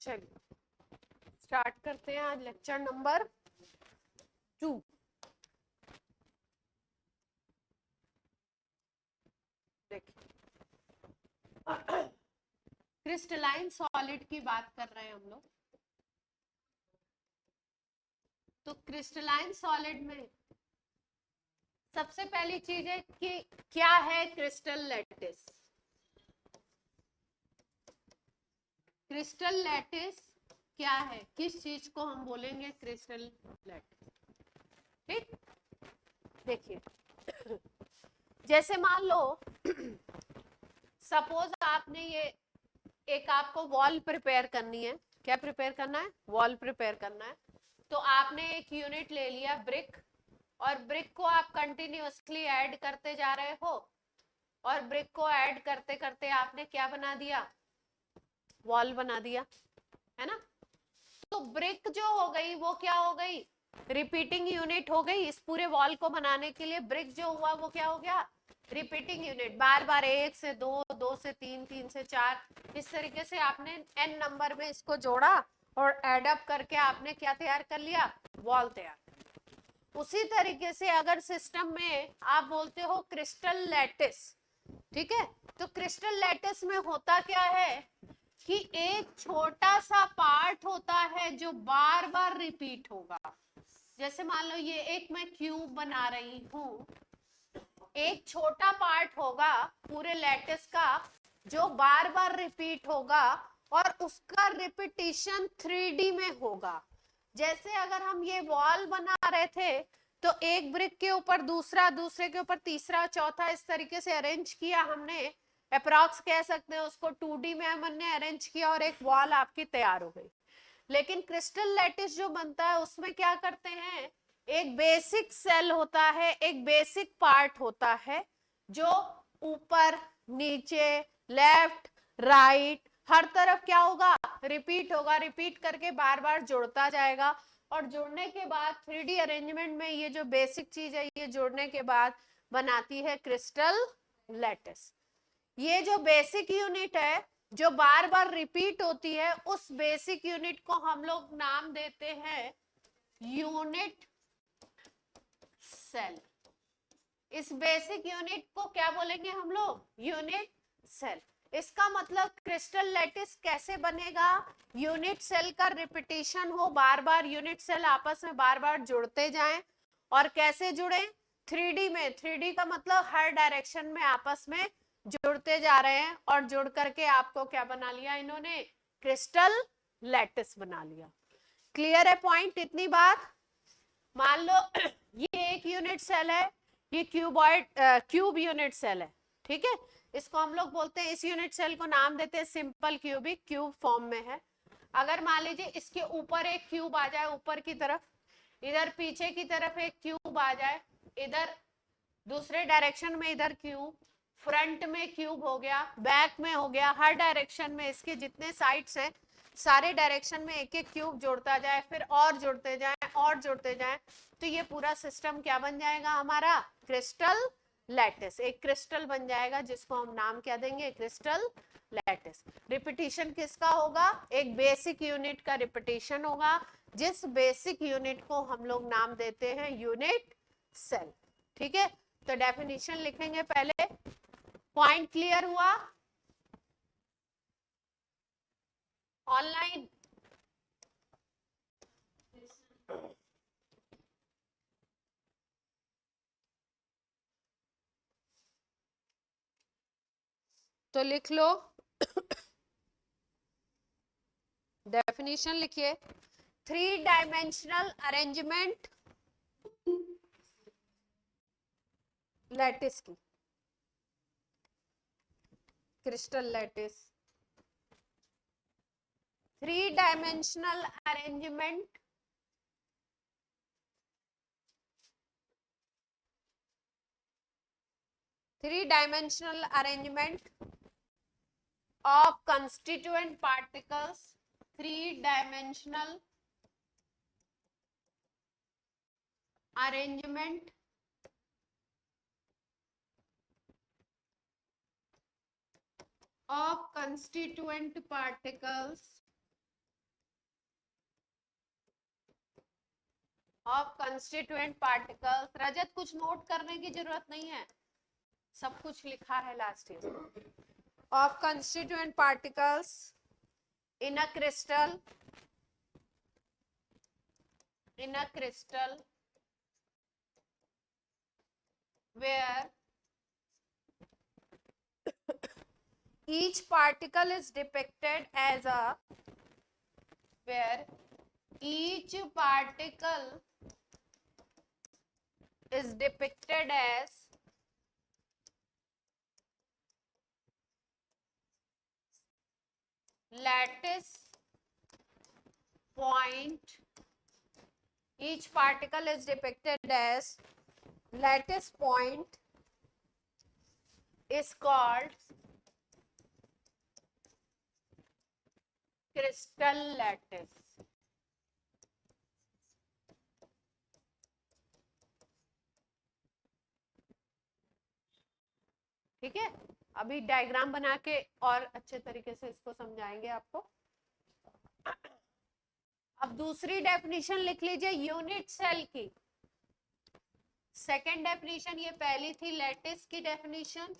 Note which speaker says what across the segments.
Speaker 1: चलिए स्टार्ट करते हैं आज लेक्चर नंबर 2। देखिए क्रिस्टलाइन सॉलिड की बात कर रहे हैं हम लोग। तो क्रिस्टलाइन सॉलिड में सबसे पहली चीज है कि क्या है क्रिस्टल लैटिस। क्रिस्टल लैटिस क्या है, किस चीज को हम बोलेंगे क्रिस्टल लैटिस। ठीक, देखिए जैसे मान लो सपोज आपने ये एक आपको वॉल प्रिपेयर करनी है। क्या प्रिपेयर करना है? वॉल प्रिपेयर करना है। तो आपने एक यूनिट ले लिया ब्रिक, और ब्रिक को आप कंटिन्यूअसली ऐड करते जा रहे हो, और ब्रिक को ऐड करते करते आपने क्या बना दिया? वॉल बना दिया, है ना। तो ब्रिक जो हो गई वो क्या हो गई? रिपीटिंग यूनिट हो गई। इस पूरे वॉल को बनाने के लिए ब्रिक जो हुआ वो क्या हो गया? Repeating unit. बार बार 1 से 2, 2 से 3, 3 से 4, इस तरीके से आपने n नंबर में इसको जोड़ा और एड अप करके आपने क्या तैयार कर लिया? वॉल तैयार। उसी तरीके से अगर सिस्टम में आप बोलते हो क्रिस्टल लैटिस, ठीक है, तो क्रिस्टल लैटिस में होता क्या है कि एक छोटा सा पार्ट होता है जो बार बार रिपीट होगा। जैसे मान लो ये एक मैं क्यूब बना रही हूं, एक छोटा पार्ट होगा पूरे लैटिस का जो बार बार रिपीट होगा, और उसका रिपीटिशन 3D में होगा। जैसे अगर हम ये वॉल बना रहे थे तो एक ब्रिक के ऊपर दूसरा, दूसरे के ऊपर तीसरा, चौथा, इस तरीके से अरेंज किया हमने। अप्रॉक्स कह सकते हैं उसको, 2D में हमने अरेंज किया और एक वॉल आपकी तैयार हो गई। लेकिन क्रिस्टल लैटिस जो बनता है उसमें क्या करते हैं? एक बेसिक सेल होता है, एक बेसिक पार्ट होता है जो ऊपर नीचे लेफ्ट राइट हर तरफ क्या होगा? रिपीट होगा। रिपीट करके बार बार जुड़ता जाएगा, और जुड़ने के बाद 3D अरेंजमेंट में ये जो बेसिक चीज है ये जोड़ने के बाद बनाती है क्रिस्टल लैटिस। ये जो बेसिक यूनिट है जो बार बार रिपीट होती है, उस बेसिक यूनिट को हम लोग नाम देते हैं यूनिट सेल। इस बेसिक यूनिट को क्या बोलेंगे हम लोग? Unit cell. इसका मतलब क्रिस्टल लैटिस कैसे बनेगा? यूनिट सेल का रिपीटिशन हो, बार बार यूनिट सेल आपस में बार बार जुड़ते जाएं। और कैसे जुड़े? 3D में। 3D का मतलब हर डायरेक्शन में आपस में जुड़ते जा रहे हैं, और जुड़ करके आपको क्या बना लिया इन्होंने? क्रिस्टल लैटिस बना लिया। क्लियर है पॉइंट इतनी बात? मान लो ये एक यूनिट सेल है, ये क्यूब यूनिट सेल है, ठीक है। इसको हम लोग बोलते हैं, इस यूनिट सेल को नाम देते हैं सिंपल क्यूबिक, क्यूब फॉर्म में है। अगर मान लीजिए इसके ऊपर एक क्यूब आ जाए, ऊपर की तरफ, इधर पीछे की तरफ एक क्यूब आ जाए, इधर दूसरे डायरेक्शन में इधर क्यूब, फ्रंट में क्यूब हो गया, बैक में हो गया, हर डायरेक्शन में इसके जितने साइड्स हैं सारे डायरेक्शन में एक एक क्यूब जोड़ता जाए, फिर और जुड़ते जाए और जुड़ते जाए, तो ये पूरा सिस्टम क्या बन जाएगा हमारा? Crystal lattice. एक क्रिस्टल बन जाएगा जिसको हम नाम क्या देंगे? Crystal lattice. रिपीटिशन किसका होगा? एक बेसिक यूनिट का रिपीटिशन होगा, जिस बेसिक यूनिट को हम लोग नाम देते हैं यूनिट सेल। ठीक है, तो डेफिनेशन लिखेंगे पहले। पॉइंट क्लियर हुआ? ऑनलाइन तो लिख लो, डेफिनेशन लिखिए। 3 डायमेंशनल अरेंजमेंट लैटिस की, crystal lattice. 3 dimensional arrangement of constituent particles, 3-dimensional arrangement of constituent particles of constituent particles. Rajat, कुछ नोट करने की जरूरत नहीं है, सब कुछ लिखा है last year. Of constituent particles in a crystal, in a crystal where each particle is depicted as a, where each particle is depicted as lattice point. Each particle is depicted as lattice point is called crystal lattice. ठीक है, अभी diagram बना के और अच्छे तरीके से इसको समझाएंगे आपको। अब दूसरी डेफिनेशन लिख लीजिए यूनिट सेल की। सेकेंड डेफिनेशन ये पहली थी लैटिस की डेफिनेशन,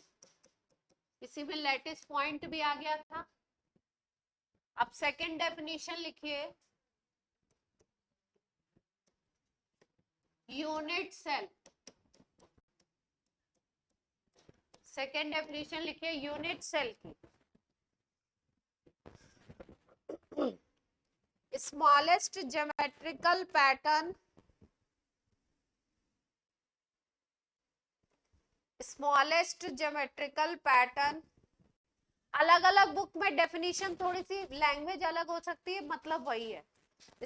Speaker 1: इसी में लैटिस पॉइंट भी आ गया था। अब सेकेंड डेफिनेशन लिखिए यूनिट सेल। सेकेंड डेफिनेशन लिखिए यूनिट सेल की। Smallest geometrical pattern, smallest geometrical pattern. अलग अलग बुक में डेफिनेशन थोड़ी सी लैंग्वेज अलग हो सकती है, मतलब वही है।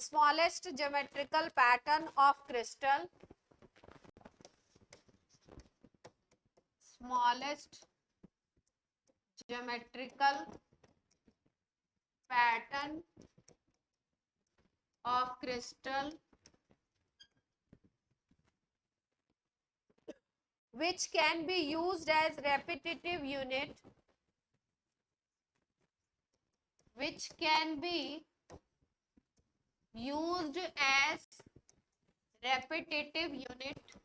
Speaker 1: Smallest geometrical pattern of crystal, smallest geometrical pattern of crystal which can be used as repetitive unit, which can be used as repetitive unit,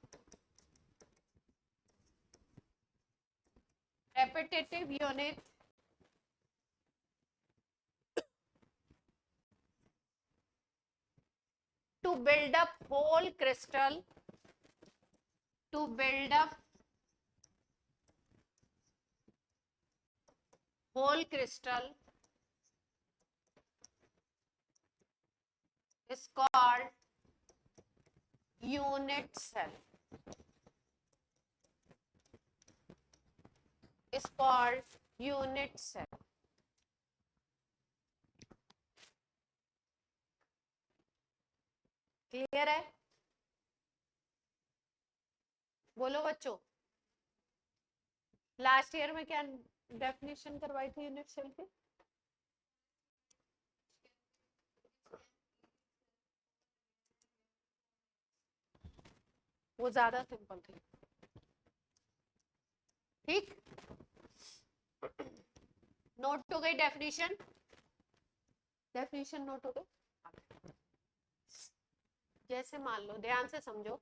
Speaker 1: repetitive unit to build up whole crystal, to build up whole crystal is called unit cell, is called unit cell. Clear है? बोलो बच्चों, last year में क्या definition करवाई थी unit cell की? वो ज्यादा सिंपल थी। ठीक, नोट हो गई डेफिनेशन? डेफिनेशन नोट हो गई? जैसे मान लो, ध्यान से समझो,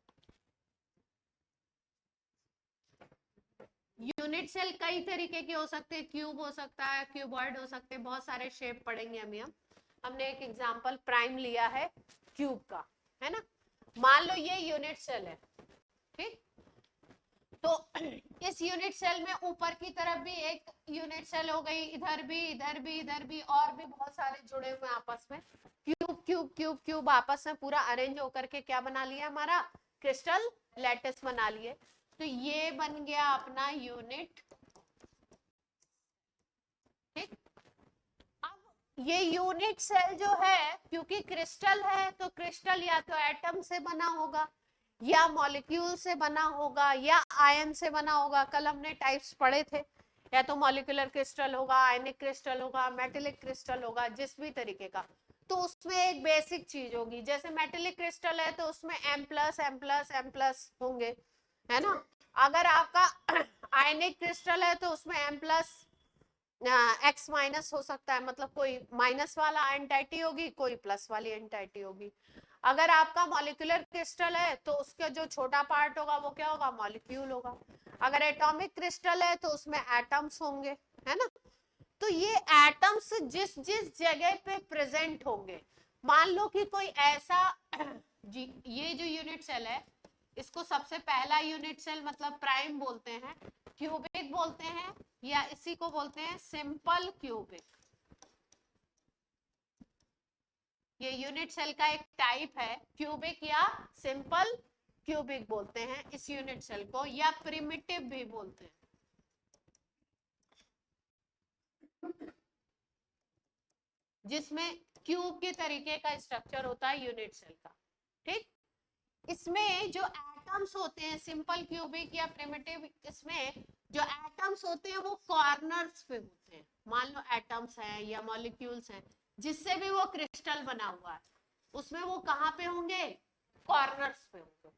Speaker 1: यूनिट सेल कई तरीके के हो सकते हैं। क्यूब हो सकता है, क्यूबॉइड हो सकते हैं, बहुत सारे शेप पढ़ेंगे हम। हमने एक एग्जांपल प्राइम लिया है क्यूब का, है ना। मान लो ये यूनिट सेल है, ठीक। तो इस यूनिट सेल में ऊपर की तरफ भी एक यूनिट सेल हो गई, इधर भी, इधर भी, इधर भी, और भी बहुत सारे जुड़े हुए आपस में। क्यूब क्यूब क्यूब क्यूब आपस में पूरा अरेंज होकर के क्या बना लिया, हमारा क्रिस्टल लैटिस बना लिए। तो ये बन गया अपना यूनिट, ठीक। अब ये यूनिट सेल जो है, क्योंकि क्रिस्टल है तो क्रिस्टल या तो एटम से बना होगा, या मॉलिक्यूल से बना होगा, या आयन से बना होगा। कल हमने टाइप्स पढ़े थे, या तो मॉलिक्यूलर क्रिस्टल होगा, आयनिक क्रिस्टल होगा, मेटेलिक क्रिस्टल होगा, जिस भी तरीके का। तो उसमें एक बेसिक चीज होगी, जैसे मेटेलिक क्रिस्टल है तो उसमें M plus M plus M plus होंगे, है ना। अगर आपका आयनिक क्रिस्टल है तो उसमें M प्लस X माइनस हो सकता है, मतलब कोई माइनस वाला एंटाइटी होगी, कोई प्लस वाली एंटाइटी होगी। अगर आपका मॉलिक्यूलर क्रिस्टल है तो उसका जो छोटा पार्ट होगा वो क्या होगा, मॉलिक्यूल होगा। अगर एटॉमिक क्रिस्टल है तो उसमें एटम्स होंगे, है ना। तो ये एटम्स जिस जिस जगह पे प्रेजेंट होंगे, मान लो कि कोई ऐसा जी, ये जो यूनिट सेल है इसको सबसे पहला यूनिट सेल मतलब प्राइम बोलते हैं, क्यूबिक बोलते हैं, या इसी को बोलते हैं सिंपल क्यूबिक। ये यूनिट सेल का एक टाइप है, क्यूबिक या सिंपल क्यूबिक बोलते हैं इस यूनिट सेल को, या प्रिमिटिव भी बोलते हैं। जिसमें क्यूब के तरीके का स्ट्रक्चर होता है यूनिट सेल का, ठीक। इसमें जो एटम्स होते हैं सिंपल क्यूबिक या प्रिमिटिव, इसमें जो एटम्स होते हैं वो कॉर्नर्स पे होते हैं। मान लो एटम्स हैं या मॉलिक्यूल्स हैं, जिससे भी वो क्रिस्टल बना हुआ है, उसमें वो कहाँ पे होंगे, कॉर्नर्स पे होंगे।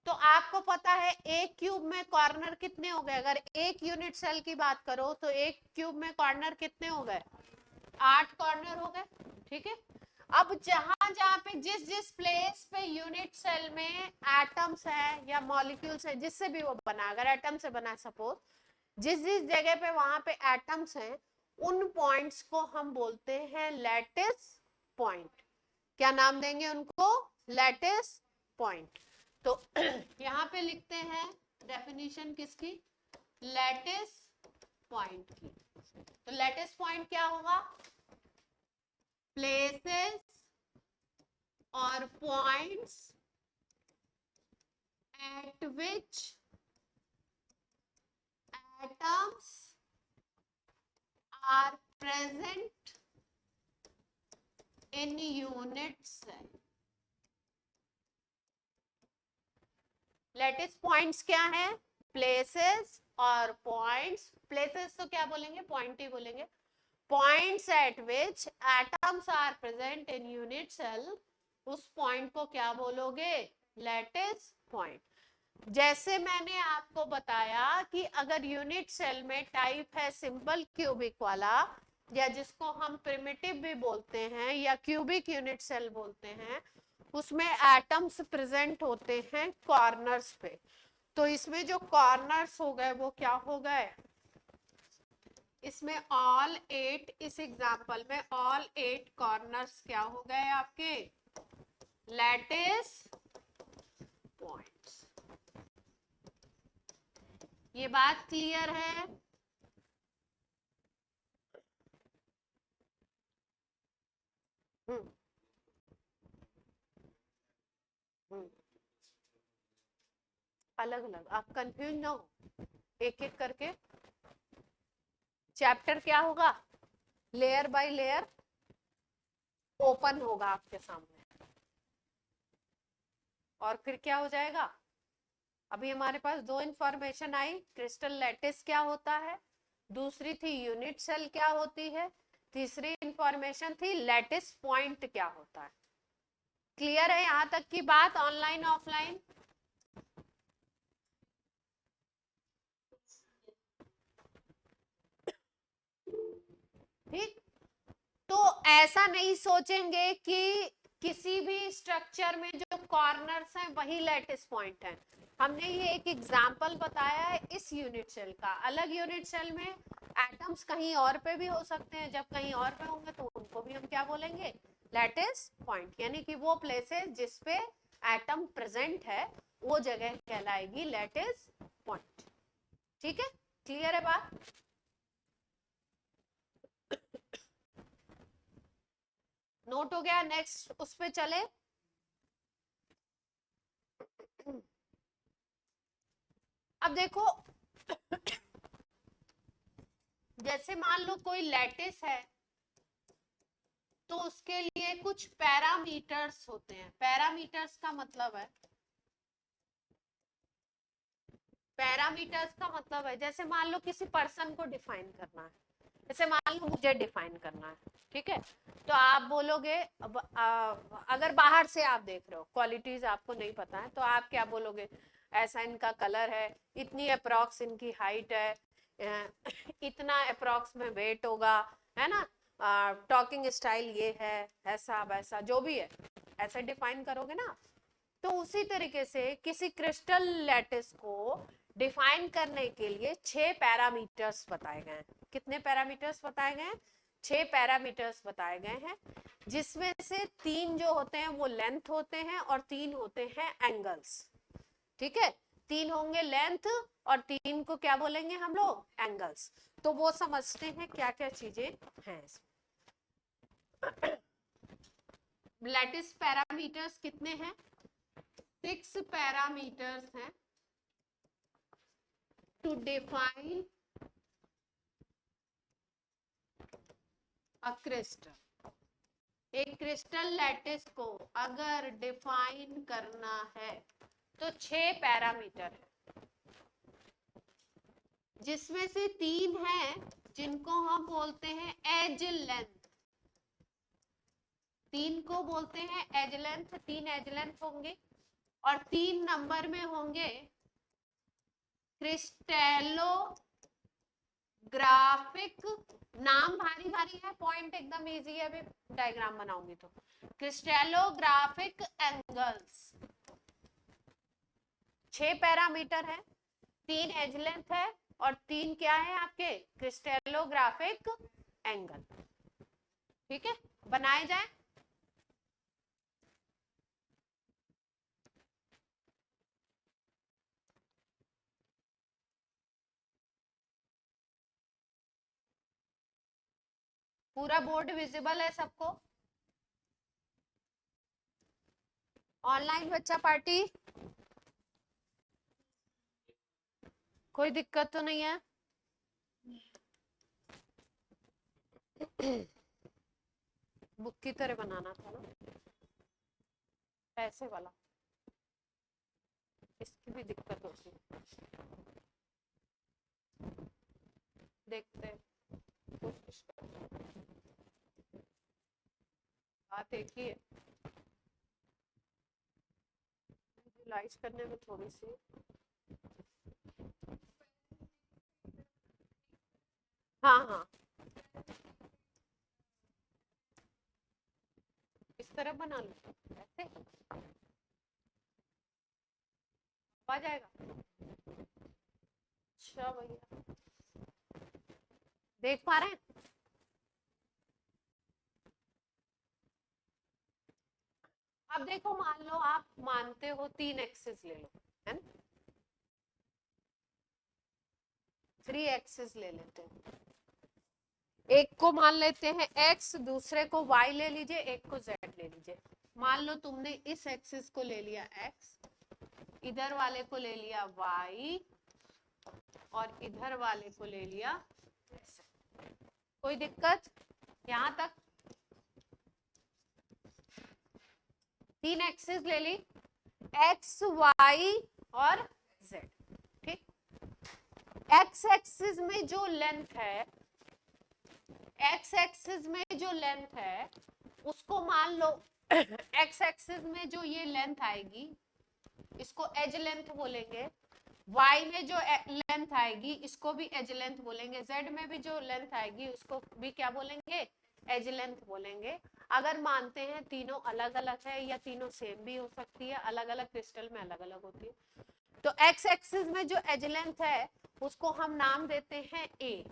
Speaker 1: तो आपको पता है एक क्यूब में कॉर्नर कितने हो गए, अगर एक यूनिट सेल की बात करो तो एक क्यूब में कॉर्नर कितने हो गए, 8 कॉर्नर हो गए, ठीक है। अब जहां जहां पे जिस जिस प्लेस पे यूनिट सेल में एटम्स है या मॉलिक्यूल्स है, जिससे भी वो बना, अगर एटम से बना सपोज, जिस जिस जगह पे वहां पे एटम्स हैं, उन पॉइंट्स को हम बोलते हैं लैटिस पॉइंट। क्या नाम देंगे उनको, लैटिस पॉइंट। तो यहाँ पे लिखते हैं डेफिनेशन किसकी, लैटिस पॉइंट की। तो लैटिस पॉइंट क्या होगा, प्लेसेस और points at which atoms are present in unit cell. Lattice points क्या है, प्लेसेस और पॉइंट्स। प्लेसेस तो क्या बोलेंगे, पॉइंट ही बोलेंगे। Points at which atoms are present in unit cell, उस पॉइंट को क्या बोलोगे, लैटिस पॉइंट। जैसे मैंने आपको बताया कि अगर यूनिट सेल में टाइप है सिंपल क्यूबिक वाला, या जिसको हम प्रिमिटिव भी बोलते हैं या क्यूबिक यूनिट सेल बोलते हैं, उसमें एटम्स प्रेजेंट होते हैं कॉर्नर्स पे। तो इसमें जो कॉर्नर्स हो गए वो क्या हो गए, इसमें ऑल 8, इस एग्जांपल में ऑल 8 कॉर्नर्स क्या हो गए आपके, लैटिस पॉइंट्स। ये बात क्लियर है। हम्म अलग अलग, आप कंफ्यूज ना हो, एक एक करके चैप्टर क्या होगा, लेयर बाय लेयर ओपन होगा आपके सामने, और फिर क्या हो जाएगा। अभी हमारे पास दो इंफॉर्मेशन आई, क्रिस्टल लैटिस क्या होता है, दूसरी थी यूनिट सेल क्या होती है, तीसरी इंफॉर्मेशन थी लैटिस पॉइंट क्या होता है। क्लियर है यहां तक की बात, ऑनलाइन ऑफलाइन। ठीक। तो ऐसा नहीं सोचेंगे कि किसी भी स्ट्रक्चर में जो कॉर्नर्स हैं वही लैटिस पॉइंट है। हमने ये एक एग्जांपल बताया है इस यूनिट सेल का, अलग यूनिट सेल में एटम्स कहीं और पे भी हो सकते हैं, जब कहीं और पे होंगे तो उनको भी हम क्या बोलेंगे, लैटिस पॉइंट। यानी कि वो प्लेसेस जिसपे एटम प्रेजेंट है वो जगह कहलाएगी लैटिस पॉइंट। ठीक है, क्लियर है बात। नोट हो गया, नेक्स्ट उस पे चले। अब देखो, जैसे मान लो कोई लैटिस है तो उसके लिए कुछ पैरामीटर्स होते हैं। पैरामीटर्स का मतलब है, पैरामीटर्स का मतलब है जैसे मान लो किसी पर्सन को डिफाइन करना है, जैसे मान लो मुझे डिफाइन करना है, ठीक है। तो आप बोलोगे, अगर बाहर से आप देख रहे हो, क्वालिटीज आपको नहीं पता है, तो आप क्या बोलोगे, ऐसा इनका कलर है, इतनी अप्रॉक्स इनकी हाइट है, इतना अप्रॉक्स में वेट होगा, है ना, टॉकिंग स्टाइल ये है, ऐसा वैसा जो भी है, ऐसे डिफाइन करोगे ना। तो उसी तरीके से किसी क्रिस्टल लैटिस को डिफाइन करने के लिए 6 पैरामीटर्स बताए गए हैं। कितने पैरामीटर्स बताए गए हैं? 6 पैरामीटर्स बताए गए हैं, जिसमें से 3 जो होते हैं वो लेंथ होते हैं और 3 होते हैं एंगल्स। ठीक है, 3 होंगे लेंथ और 3 को क्या बोलेंगे हम लोग? एंगल्स। तो वो समझते हैं क्या क्या चीजें हैं। लैटिस पैरामीटर्स कितने हैं? 6 पैरामीटर्स हैं टू डिफाइन अ क्रिस्टल। एक क्रिस्टल लैटिस को अगर डिफाइन करना है तो 6 पैरामीटर है, जिसमें से 3 हैं जिनको हम बोलते हैं एज लेंथ। 3 को बोलते हैं एज लेंथ, 3 एज लेंथ होंगे और 3 नंबर में होंगे क्रिस्टेलोग्राफिक। नाम भारी भारी है, पॉइंट एकदम इजी है, अभी डायग्राम बनाऊंगी तो। क्रिस्टेलोग्राफिक एंगल्स 6 पैरामीटर है, 3 एज लेंथ है और 3 क्या है आपके? क्रिस्टेलोग्राफिक एंगल। ठीक है, बनाए जाए। पूरा बोर्ड विजिबल है सबको? ऑनलाइन बच्चा पार्टी, कोई दिक्कत तो नहीं है? बुक की तरह बनाना था ना, पैसे वाला, इसकी भी दिक्कत होती है। देखते हैं, कोशिश करते हैं। बात एक ही है, विजुलाइज करने में थोड़ी सी। हाँ हाँ, इस तरह बना लो, ऐसे आ जाएगा। अच्छा भैया, देख पा रहे हैं? अब देखो, मान लो आप मानते हो 3 एक्सिस ले लो, है ना? 3 एक्सिस ले लेते हैं। एक को मान लेते हैं x, दूसरे को y ले लीजिए, एक को z ले लीजिए। मान लो तुमने इस एक्सिस को ले लिया x, इधर वाले को ले लिया y और इधर वाले को ले लिया z। कोई दिक्कत यहां तक? 3 एक्सिस ले ली, x, y और z। ठीक, x एक्सिस में जो लेंथ है, x एक्सिस में जो लेंथ है उसको मान लो x एक्सिस में जो ये लेंथ आएगी इसको एज लेंथ बोलेंगे, y में जो लेंथ आएगी इसको भी एज लेंथ बोलेंगे, z में भी जो लेंथ आएगी उसको भी क्या बोलेंगे? एज लेंथ बोलेंगे। अगर मानते हैं तीनों अलग अलग है या तीनों सेम भी हो सकती है, अलग अलग क्रिस्टल में अलग अलग होती है। तो x एक्सिस में जो एज लेंथ है उसको हम नाम देते हैं a।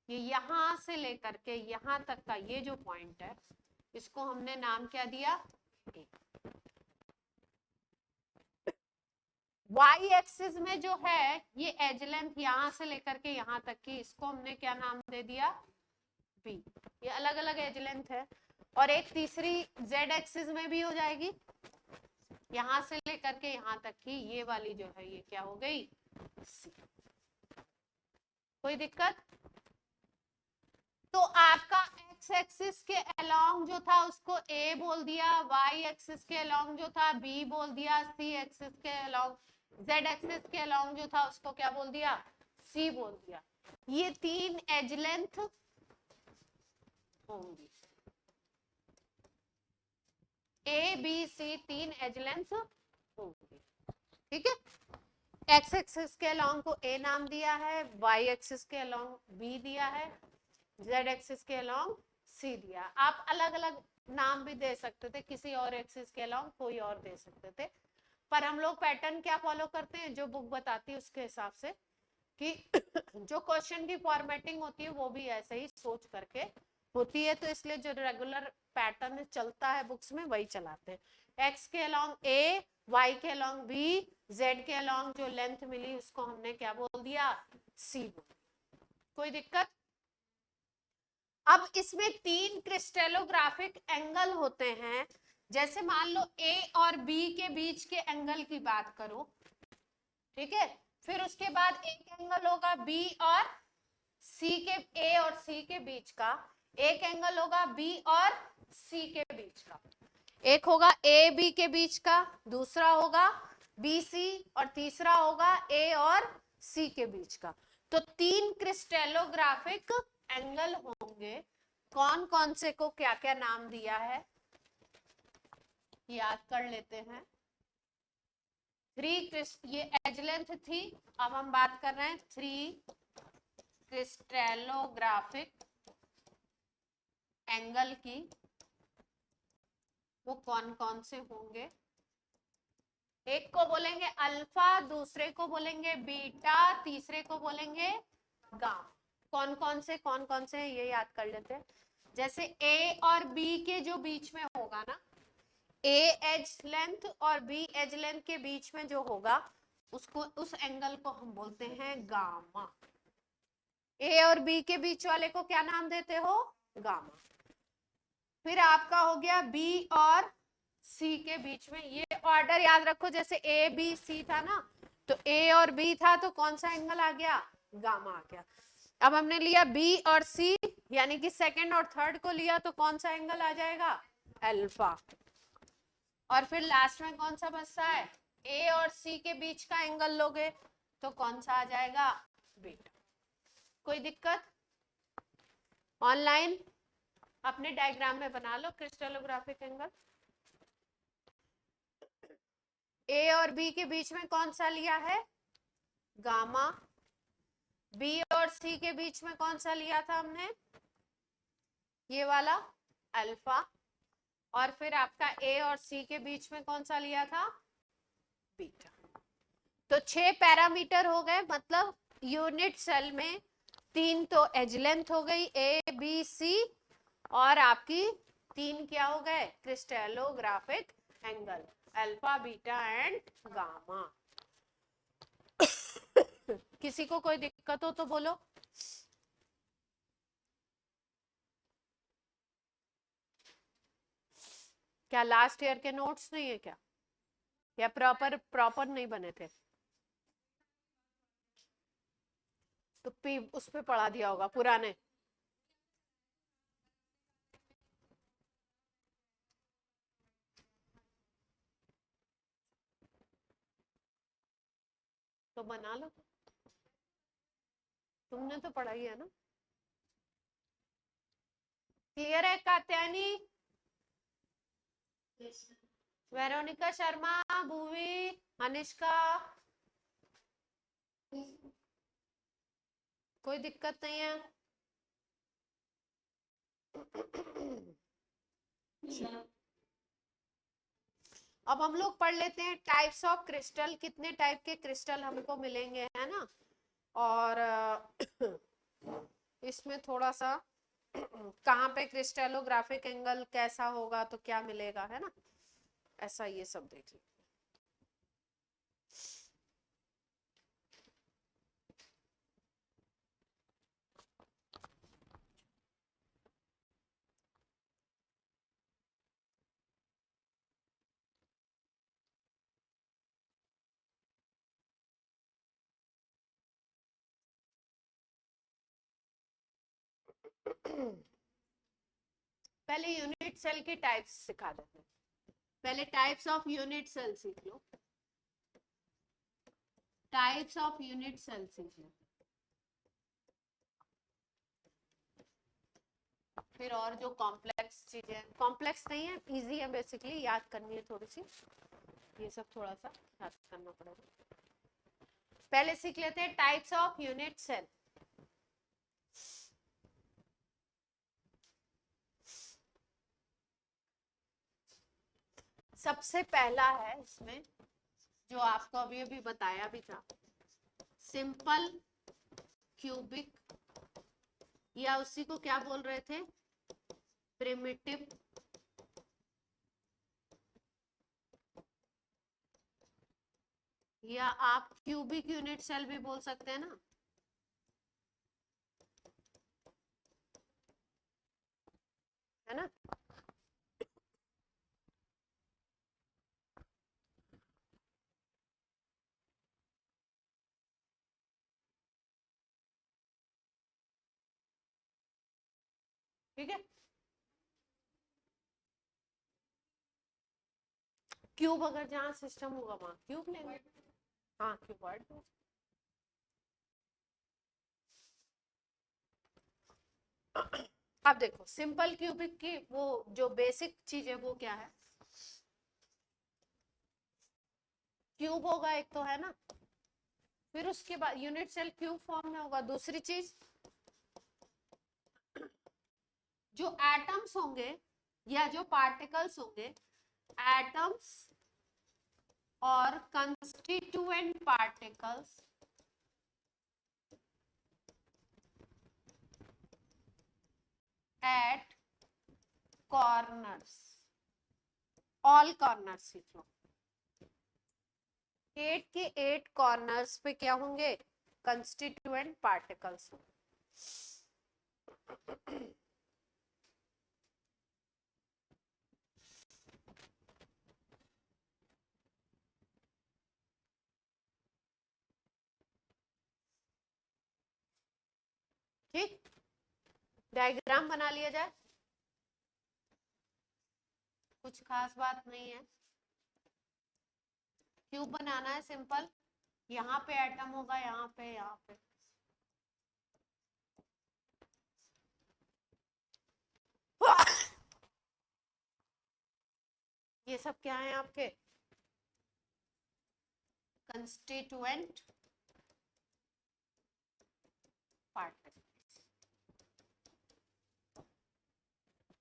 Speaker 1: ये यहां से लेकर के यहां तक का ये जो पॉइंट है इसको हमने नाम क्या दिया? a। y एक्सिस में जो है ये एज लेंथ यहां से लेकर के यहां तक की, इसको हमने क्या नाम दे दिया? b। ये अलग अलग एज लेंथ है। और एक तीसरी z एक्सिस में भी हो जाएगी, यहां से लेकर के यहां तक की, ये वाली जो है ये क्या हो गई? c। कोई दिक्कत? तो आपका x एक्सिस के अलोंग जो था उसको a बोल दिया, y एक्सिस के अलोंग जो था b बोल दिया, c एक्सिस के अलोंग, z एक्सिस के अलोंग जो था उसको क्या बोल दिया? c बोल दिया। ये 3 एज लेंथ होंगी, a b c 3 edge length होंगी। ठीक है, x एक्सिस के अलोंग को a नाम दिया है, y एक्सिस के अलोंग b दिया है, z एक्सिस के अलोंग c दिया। आप अलग अलग नाम भी दे सकते थे, किसी और एक्सिस के अलावा कोई और दे सकते थे, पर हम लोग पैटर्न क्या फॉलो करते हैं, जो बुक बताती है उसके हिसाब से, कि जो क्वेश्चन की फॉर्मेटिंग होती है वो भी ऐसे ही सोच करके होती है, तो इसलिए जो रेगुलर पैटर्न चलता है बुक्स में वही चलाते हैं। एक्स के अलोंग ए, वाई के अलोंग बी, जेड के अलोंग जो लेंथ मिली उसको हमने क्या बोल दिया, सी। कोई दिक्कत? अब इसमें 3 क्रिस्टलोग्राफिक एंगल होते हैं, जैसे मान लो ए और बी के बीच के एंगल की बात करो, ठीक है, फिर उसके बाद एक एंगल होगा बी और सी के, ए और सी के बीच का, एक एंगल होगा बी और सी के बीच का, एक होगा ए बी के बीच का, दूसरा होगा बी सी, और तीसरा होगा ए और सी के बीच का। तो 3 क्रिस्टलोग्राफिक एंगल होंगे, कौन कौन से को क्या क्या नाम दिया है याद कर लेते हैं। 3 ये एज लेंथ थी, अब हम बात कर रहे हैं 3 क्रिस्टलोग्राफिक एंगल की, वो कौन कौन से होंगे। एक को बोलेंगे अल्फा, दूसरे को बोलेंगे बीटा, तीसरे को बोलेंगे गामा। कौन कौन से ये याद कर लेते हैं। जैसे ए और बी के जो बीच में होगा ना, ए एज लेंथ और बी एज लेंथ के बीच में जो होगा उसको, उस एंगल को हम बोलते हैं गामा। ए और बी के बीच वाले को क्या नाम देते हो, गामा। फिर आपका हो गया बी और सी के बीच में, ये ऑर्डर याद रखो, जैसे ए बी सी था ना, तो ए और बी था तो कौन सा एंगल आ गया, गामा आ गया। अब हमने लिया बी और सी, यानी कि सेकंड और थर्ड को लिया, तो कौन सा एंगल आ जाएगा, अल्फा। और फिर लास्ट में कौन सा बचता है, ए और सी के बीच का एंगल लोगे तो कौन सा आ जाएगा, बीटा। कोई दिक्कत? ऑनलाइन अपने डायग्राम में बना लो क्रिस्टलोग्राफिक एंगल। ए और बी के बीच में कौन सा लिया है, गामा। बी और सी के बीच में कौन सा लिया था हमने, ये वाला, अल्फा। और फिर आपका ए और सी के बीच में कौन सा लिया था, बीटा। तो 6 पैरामीटर हो गए, मतलब यूनिट सेल में 3 तो एज लेंथ हो गई ए बी सी, और आपकी 3 क्या हो गए, crystallographic angle, alpha beta and gamma. किसी को कोई दिक्कत हो तो बोलो। क्या लास्ट ईयर के नोट्स नहीं है क्या, या प्रॉपर नहीं बने थे, तो उस पे पढ़ा दिया होगा पुराने। तो बना लो, तुमने तो पढ़ा ही है ना। क्लियर है कात्यायनी, वेरोनिका शर्मा, भूवी, अनिष्का, कोई दिक्कत नहीं है। अब हम लोग पढ़ लेते हैं टाइप्स ऑफ क्रिस्टल, कितने टाइप के क्रिस्टल हमको मिलेंगे, है ना। और इसमें थोड़ा सा कहाँ पे क्रिस्टलोग्राफिक एंगल कैसा होगा तो क्या मिलेगा, है ना, ऐसा ये सब देख लीजिए। पहले यूनिट सेल के टाइप्स सिखा देते हैं, पहले टाइप्स ऑफ यूनिट सेल सीख लो, टाइप्स ऑफ यूनिट सेल सीख लो, फिर और जो कॉम्प्लेक्स चीजें, कॉम्प्लेक्स नहीं है, इजी है, बेसिकली याद करनी है थोड़ी सी, ये सब थोड़ा सा याद करना पड़ेगा। पहले सीख लेते हैं टाइप्स ऑफ यूनिट सेल। सबसे पहला है इसमें जो आपको अभी अभी बताया भी था, सिंपल क्यूबिक, या उसी को क्या बोल रहे थे, प्रिमिटिव या आप क्यूबिक यूनिट सेल भी बोल सकते हैं ना। है ना। ठीक है, क्यूब अगर जहां सिस्टम होगा वहां क्यूब लेंगे। हाँ क्यूबॉइड। अब देखो सिंपल क्यूबिक की वो जो बेसिक चीज है वो क्या है, क्यूब होगा एक तो, है ना। फिर उसके बाद यूनिट सेल क्यूब फॉर्म में होगा। दूसरी चीज, जो एटम्स होंगे या जो पार्टिकल्स होंगे, एटम्स और constituent particles at corners, all corners लिख लो। 8 के 8 कॉर्नर्स पे क्या होंगे, कंस्टिट्यूएंट पार्टिकल्स होंगे। ठीक, डायग्राम बना लिया जाए, कुछ खास बात नहीं है। क्यूब बनाना है सिंपल, यहाँ पे एटम होगा, यहाँ पे, यहाँ पे। ये सब क्या है आपके, कंस्टिट्यूएंट पार्टिकल्स।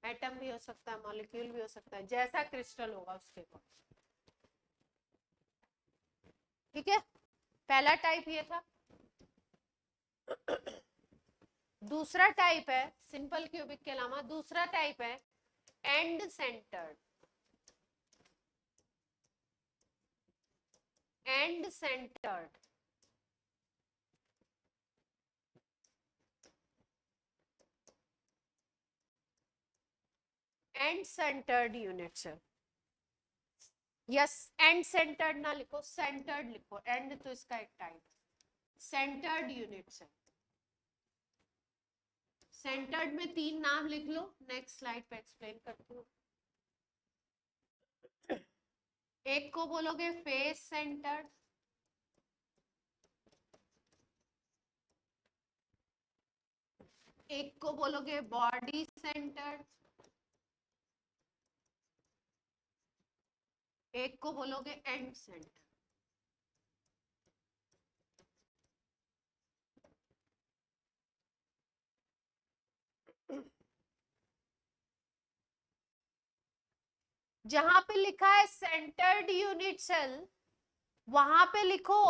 Speaker 1: एटम भी हो सकता है, मॉलिक्यूल भी हो सकता है, जैसा क्रिस्टल होगा उसके अकॉर्डिंग। ठीक है, पहला टाइप ये था। दूसरा टाइप है सिंपल क्यूबिक के अलावा, दूसरा टाइप है end centered. End centered end centered unit cell. Yes, end centered ना लिखो, सेंटर्ड लिखो। एंड तो इसका एक टाइप है। सेंटर्ड यूनिट सेल, सेंटर्ड में 3 नाम लिख लो, नेक्स्ट स्लाइड पे एक्सप्लेन करती हूँ। एक को बोलोगे फेस सेंटर्ड, एक को बोलोगे बॉडी सेंटर्ड, एक को बोलोगे एंड सेंटर। जहां पे लिखा है सेंटर्ड यूनिट सेल, वहां पे लिखो,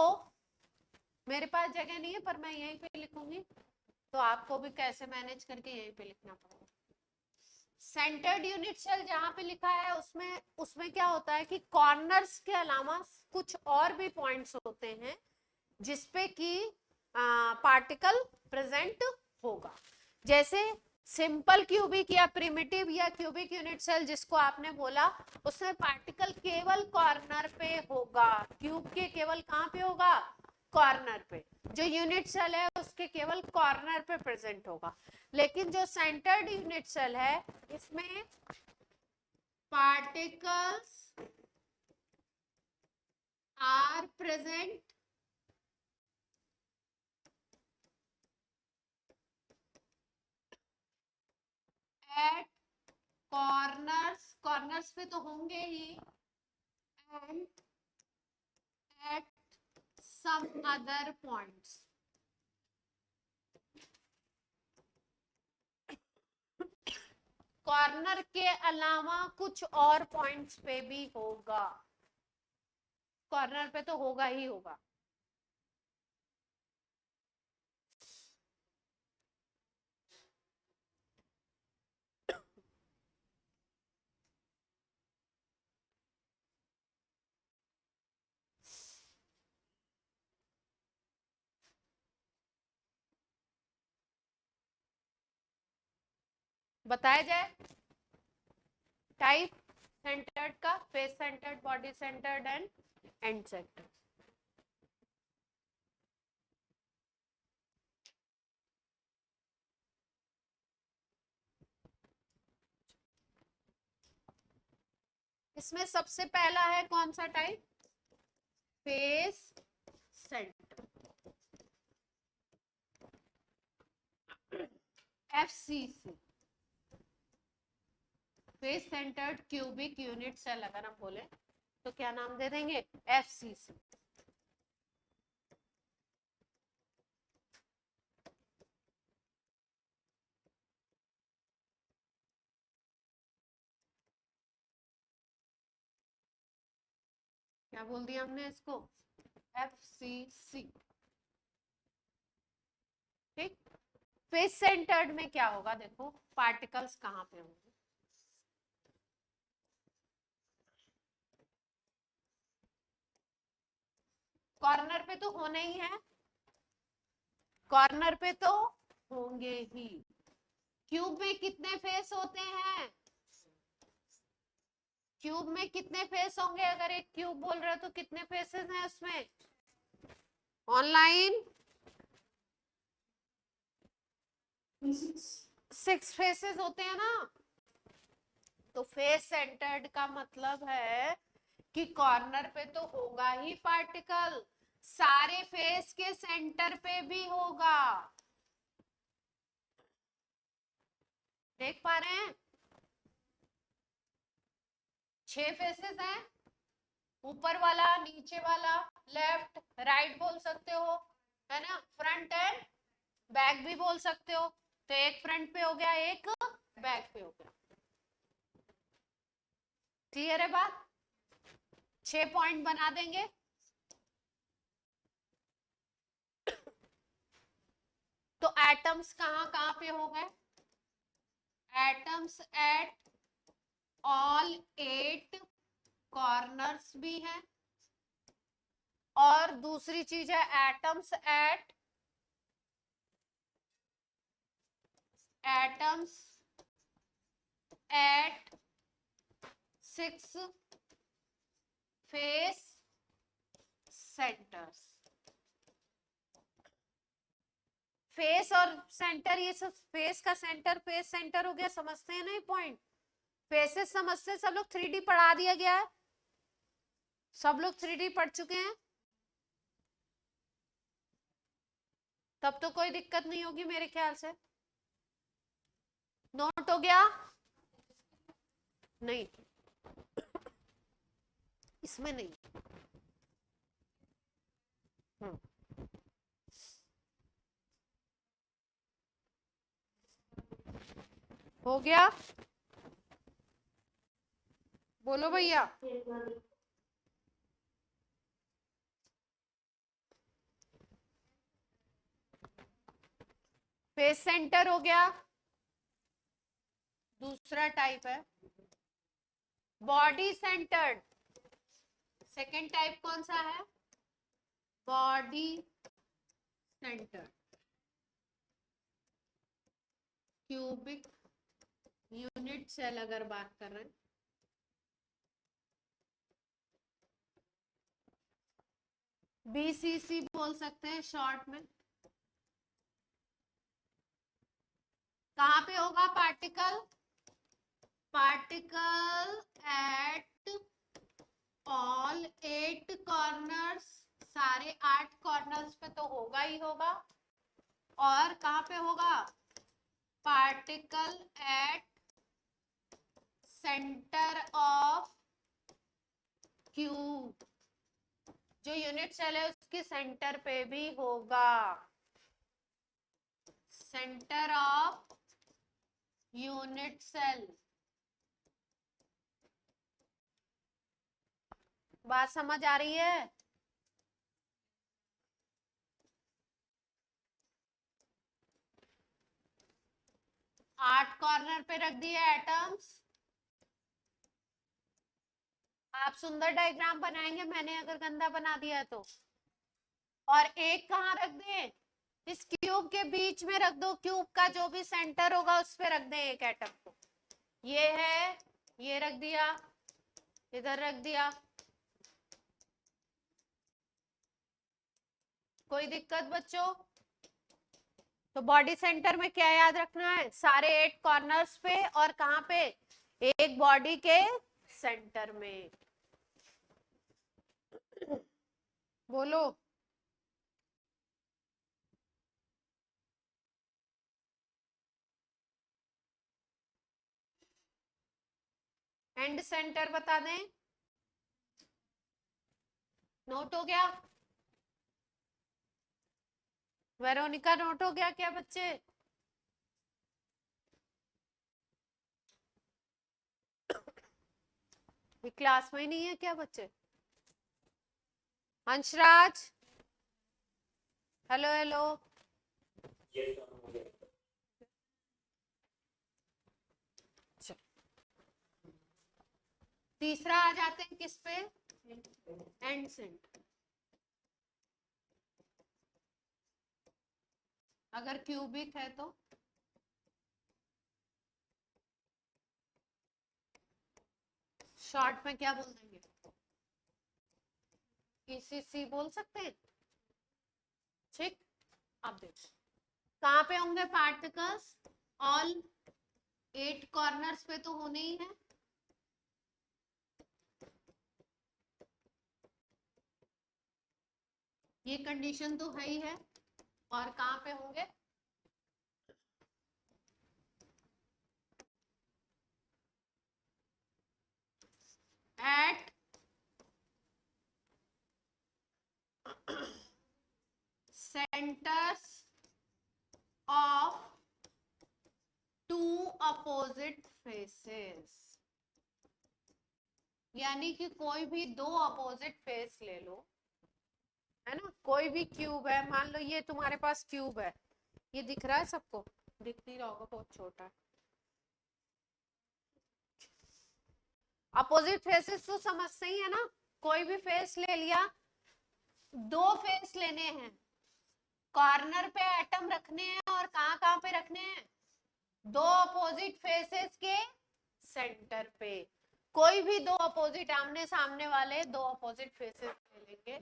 Speaker 1: मेरे पास जगह नहीं है पर मैं यहीं पे लिखूंगी, तो आपको भी कैसे मैनेज करके यहीं पे लिखना पड़ेगा। सेंटर्ड यूनिट सेल जहां पे लिखा है उसमें उसमें क्या होता है कि कॉर्नर्स के अलावा कुछ और भी पॉइंट्स होते हैं जिसपे कि पार्टिकल प्रेजेंट होगा। जैसे सिंपल क्यूबिक या प्रिमिटिव या क्यूबिक यूनिट सेल जिसको आपने बोला, उसमें पार्टिकल केवल कॉर्नर पे होगा। क्यूब के केवल कहां पे होगा, कॉर्नर पे। जो यूनिट सेल है उसके केवल कॉर्नर पे प्रेजेंट होगा। लेकिन जो सेंटर्ड यूनिट सेल है इसमें particles are present at corners, corners पे तो होंगे ही, and at some other points. Corner के अलावा कुछ और पॉइंट्स पे भी होगा, कॉर्नर पे तो होगा ही होगा। बताया जाए टाइप सेंटर्ड का, face centered, body centered and end centered. इसमें सबसे पहला है कौन सा type, face center, FCC, face centered cubic unit cell. अगर हम बोले तो क्या नाम दे देंगे, FCC। क्या बोल दिया हमने इसको, FCC। ठीक। फेस सेंटर्ड में क्या होगा, देखो पार्टिकल्स कहाँ पे होंगे, कॉर्नर पे तो होने ही है, कॉर्नर पे तो होंगे ही। क्यूब में कितने फेस होते हैं, क्यूब में कितने फेस होंगे, अगर एक क्यूब बोल रहे हो तो कितने फेसेस हैं उसमें, ऑनलाइन 6 फेसेस होते हैं ना। तो फेस सेंटर्ड का मतलब है कि कॉर्नर पे तो होगा ही पार्टिकल, सारे फेस के सेंटर पे भी होगा। देख पा रहे हैं, 6 फेसेस हैं, ऊपर वाला, नीचे वाला, लेफ्ट राइट बोल सकते हो, है ना, फ्रंट एंड बैक भी बोल सकते हो। तो एक फ्रंट पे हो गया, एक बैक पे हो गया। क्लियर है बात, 6 पॉइंट बना देंगे। तो एटम्स कहाँ कहाँ पे हो गए, एटम्स एट ऑल 8 कॉर्नर्स भी हैं, और दूसरी चीज है atoms at 6 face centers. Face और सेंटर, ये सब फेस का सेंटर, फेस सेंटर हो गया, समझते हैं ना ये पॉइंट, फेसेस समझते, सब लोग 3D पढ़ा दिया गया है, सब लोग 3D पढ़ चुके हैं, तब तो कोई दिक्कत नहीं होगी मेरे ख्याल से। नोट हो गया, नहीं इसमें नहीं। हम्म, हो गया, बोलो भैया। फेस सेंटर हो गया, दूसरा टाइप है बॉडी सेंटर्ड, सेकेंड टाइप कौन सा है, body centered cubic unit cell अगर बात कर रहे हैं, BCC बोल सकते हैं शॉर्ट में। कहां पे होगा particle, particle at all 8 corners, सारे 8 कॉर्नर्स पे तो होगा ही होगा। और कहां पे होगा, particle at centre of cube, जो यूनिट सेल है उसके सेंटर पे भी होगा, सेंटर ऑफ यूनिट सेल। बात समझ आ रही है? आठ कॉर्नर पे रख दिए एटम्स। आप सुंदर डायग्राम बनाएंगे, मैंने अगर गंदा बना दिया है तो। और एक कहाँ रख दें? इस क्यूब के बीच में रख दो, क्यूब का जो भी सेंटर होगा उस पे रख दें एक एटम को। ये है, ये रख दिया, इधर रख दिया। कोई दिक्कत बच्चों? तो बॉडी सेंटर में क्या याद रखना है? सारे 8 कॉर्नर्स पे, और कहाँ पे? एक बॉडी के सेंटर में। बोलो। एंड सेंटर बता दें। नोट हो गया? वेरोनिका नोट हो गया क्या बच्चे? ये क्लास में ही नहीं है क्या बच्चे? Hansraj, hello hello. तीसरा आ जाते हैं किस पे? And centre. अगर क्यूबिक है तो शॉर्ट में क्या बोल देंगे? ईसीसी बोल सकते हैं। ठीक, अब देखो कहाँ पे होंगे पार्टिकल्स? ऑल 8 कॉर्नर्स पे तो होने ही है। ये कंडीशन तो है ही है। और कहाँ पे होंगे? At centers of two opposite faces. यानी कि कोई भी दो अपोजिट फेस ले लो, है ना? कोई भी क्यूब है, मान लो ये तुम्हारे पास क्यूब है, ये दिख रहा है सबको? दिख नहीं रहा होगा, बहुत छोटा है। अपोजिट फेसेस तो समझते ही है ना? कोई भी फेस ले लिया, दो फेस लेने हैं, कॉर्नर पे एटम रखने हैं, और कहाँ कहाँ पे रखने हैं? दो अपोजिट फेसेस के सेंटर पे। कोई भी दो अपोजिट आमने सामने वाले दो अपोजिट फेसेस ले लेंगे,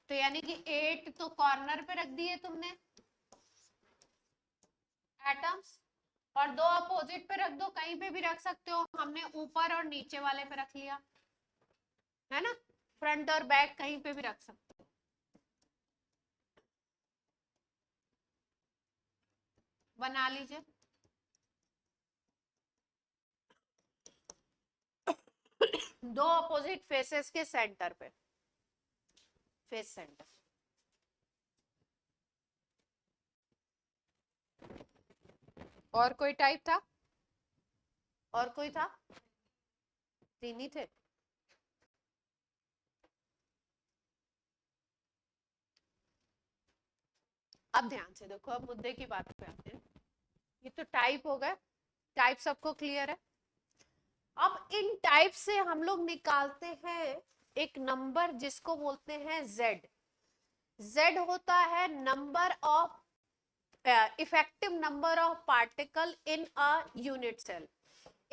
Speaker 1: तो यानी कि 8 तो कॉर्नर पे रख दिए तुमने एटम्स, और दो अपोजिट पे रख दो, कहीं पे भी रख सकते हो, हमने ऊपर और नीचे वाले पे रख लिया, है ना? फ्रंट और बैक कहीं पे भी रख सकते हो। बना लीजिए। दो अपोजिट फेसेस के सेंटर पे, फेस सेंटर। और कोई टाइप था? और कोई था? तीन ही थे। अब ध्यान से देखो, अब मुद्दे की बात पे आते हैं। ये तो टाइप हो गए, टाइप सबको क्लियर है। अब इन टाइप से हम लोग निकालते हैं एक नंबर जिसको बोलते हैं Z। Z होता है number of effective number of particle in a unit cell.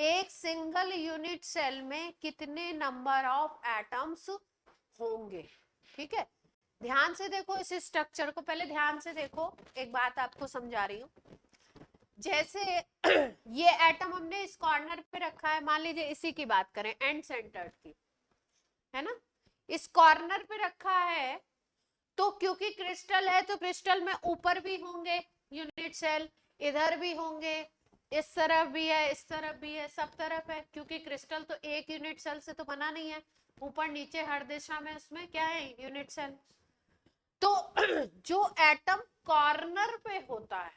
Speaker 1: एक सिंगल यूनिट सेल में कितने नंबर ऑफ एटम्स होंगे? ठीक है, ध्यान से देखो इस स्ट्रक्चर को, पहले ध्यान से देखो, एक बात आपको समझा रही हूँ। जैसे ये एटम हमने इस कॉर्नर पे रखा है, मान लीजिए इसी की बात करें, एंड सेंटर्ड की, है ना? इस कॉर्नर पे रखा है, तो क्योंकि क्रिस्टल है तो क्रिस्टल में ऊपर भी होंगे यूनिट सेल, इधर भी होंगे, इस तरफ भी है, इस तरफ भी है, सब तरफ है, क्योंकि क्रिस्टल तो एक यूनिट सेल से तो बना नहीं है, ऊपर नीचे हर दिशा में उसमें क्या है? Unit cell. तो जो एटम कॉर्नर पे होता है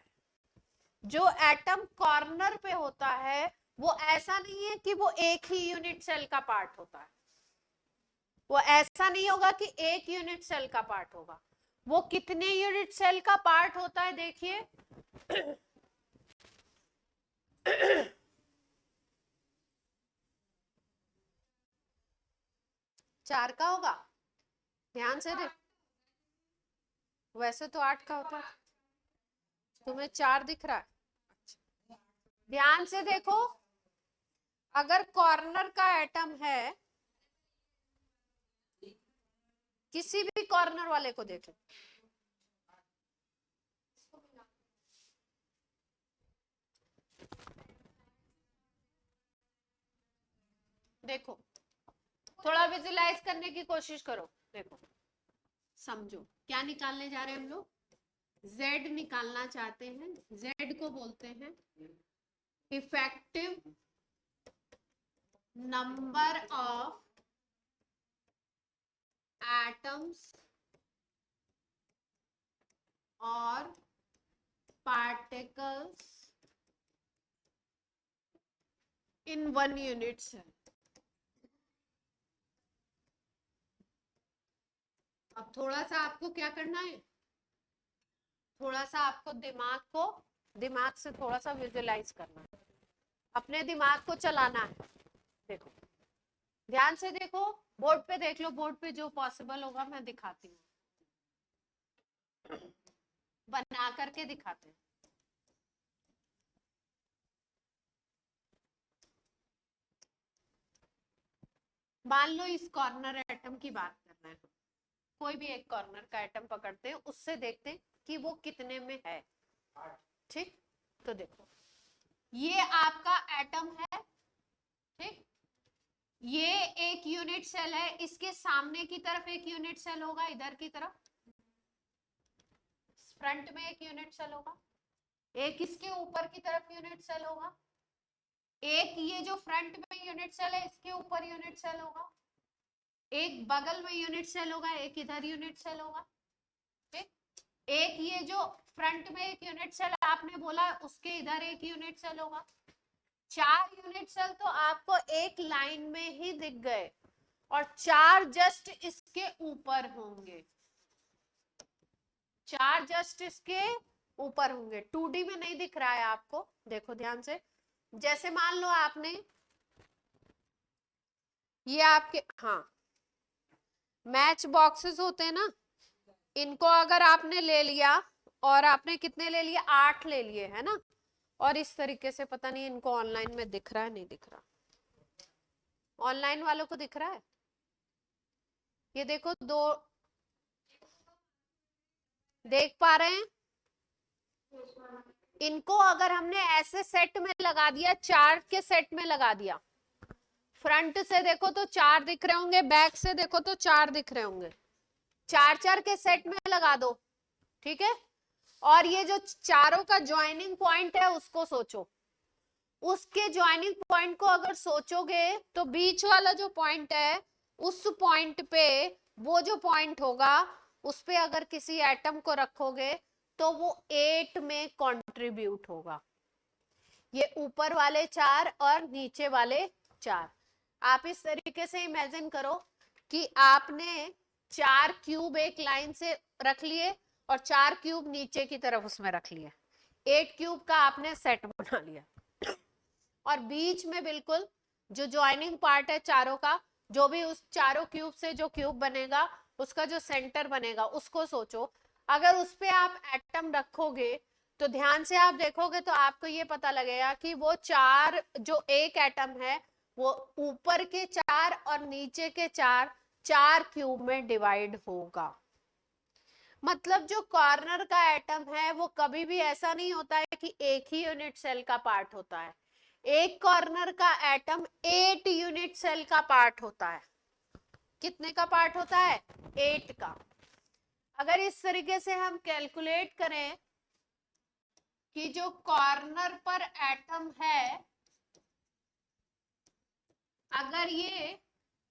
Speaker 1: जो एटम कॉर्नर पे होता है वो ऐसा नहीं है कि वो एक ही यूनिट सेल का पार्ट होता है, वो ऐसा नहीं होगा कि एक यूनिट सेल का पार्ट होगा, वो कितने यूनिट सेल का पार्ट होता है देखिए। चार का होगा, ध्यान से देख, वैसे तो 8 का होता है, तुम्हें 4 दिख रहा है। ध्यान से देखो, अगर कॉर्नर का एटम है, किसी भी कॉर्नर वाले को देखो, देखो थोड़ा विजुलाइज करने की कोशिश करो, देखो समझो क्या निकालने जा रहे हैं हम लोग, Z निकालना चाहते हैं, Z को बोलते हैं इफेक्टिव नंबर ऑफ एटम्स और particles in one unit cell. अब थोड़ा सा आपको क्या करना है, थोड़ा सा आपको दिमाग से थोड़ा सा विजुलाइज करना है, अपने दिमाग को चलाना है। देखो ध्यान से देखो, बोर्ड पे देख लो, बोर्ड पे जो पॉसिबल होगा मैं दिखाती हूँ, बना करके दिखाते हैं। मान लो इस कॉर्नर एटम की बात करना है, कोई भी एक कॉर्नर का एटम पकड़ते हैं, उससे देखते हैं कि वो कितने में है। ठीक, तो देखो ये आपका एटम है, ठीक, ये एक यूनिट सेल है, इसके सामने की तरफ एक यूनिट सेल होगा, इधर की तरफ फ्रंट में एक यूनिट सेल होगा, एक इसके ऊपर की तरफ यूनिट सेल होगा, एक ये जो फ्रंट में यूनिट सेल है इसके ऊपर यूनिट सेल होगा, एक बगल में यूनिट सेल होगा, एक इधर यूनिट सेल होगा, ठीक, एक ये जो फ्रंट में एक यूनिट सेल आपने बोला उसके इधर एक यूनिट सेल होगा। 4 यूनिट सेल तो आपको एक लाइन में ही दिख गए, और 4 जस्ट इसके ऊपर होंगे, 4 जस्ट इसके ऊपर होंगे, 2D में नहीं दिख रहा है आपको, देखो ध्यान से, जैसे मान लो आपने ये आपके, हाँ मैच बॉक्सेस होते हैं ना, इनको अगर आपने ले लिया, और आपने कितने ले लिए, 8 ले लिए है ना, और इस तरीके से, पता नहीं इनको ऑनलाइन में दिख रहा है नहीं दिख रहा, ऑनलाइन वालों को दिख रहा है, ये देखो दो, देख पा रहे हैं, इनको अगर हमने ऐसे सेट में लगा दिया, 4 के सेट में लगा दिया, फ्रंट से देखो तो 4 दिख रहे होंगे, बैक से देखो तो 4 दिख रहे होंगे, 4 के सेट में लगा दो, ठीक है, और ये जो चारों का ज्वाइनिंग पॉइंट है उसको सोचो, उसके ज्वाइनिंग पॉइंट को अगर सोचोगे तो बीच वाला जो पॉइंट है, उस पॉइंट पे वो जो पॉइंट होगा, उस पे अगर किसी एटम को रखोगे तो वो 8 में कंट्रीब्यूट होगा, ये ऊपर वाले 4 और नीचे वाले 4। आप इस तरीके से इमेजिन करो कि आपने 4 क्यूब एक लाइन से रख लिए और 4 क्यूब नीचे की तरफ उसमें रख लिए, 8 क्यूब का आपने सेट बना लिया, और बीच में बिल्कुल जो ज्वाइनिंग पार्ट है चारों का, जो भी उस चारों क्यूब से जो क्यूब बनेगा उसका जो सेंटर बनेगा उसको सोचो, अगर उस पे आप एटम रखोगे तो ध्यान से आप देखोगे तो आपको ये पता लगेगा कि वो 4 जो एक एटम है वो ऊपर के 4 और नीचे के 4 क्यूब में डिवाइड होगा। मतलब जो कॉर्नर का एटम है वो कभी भी ऐसा नहीं होता है कि एक ही यूनिट सेल का पार्ट होता है, एक कॉर्नर का एटम 8 यूनिट सेल का पार्ट होता है, कितने का पार्ट होता है, 8 का। अगर इस तरीके से हम कैलकुलेट करें कि जो कॉर्नर पर एटम है, अगर ये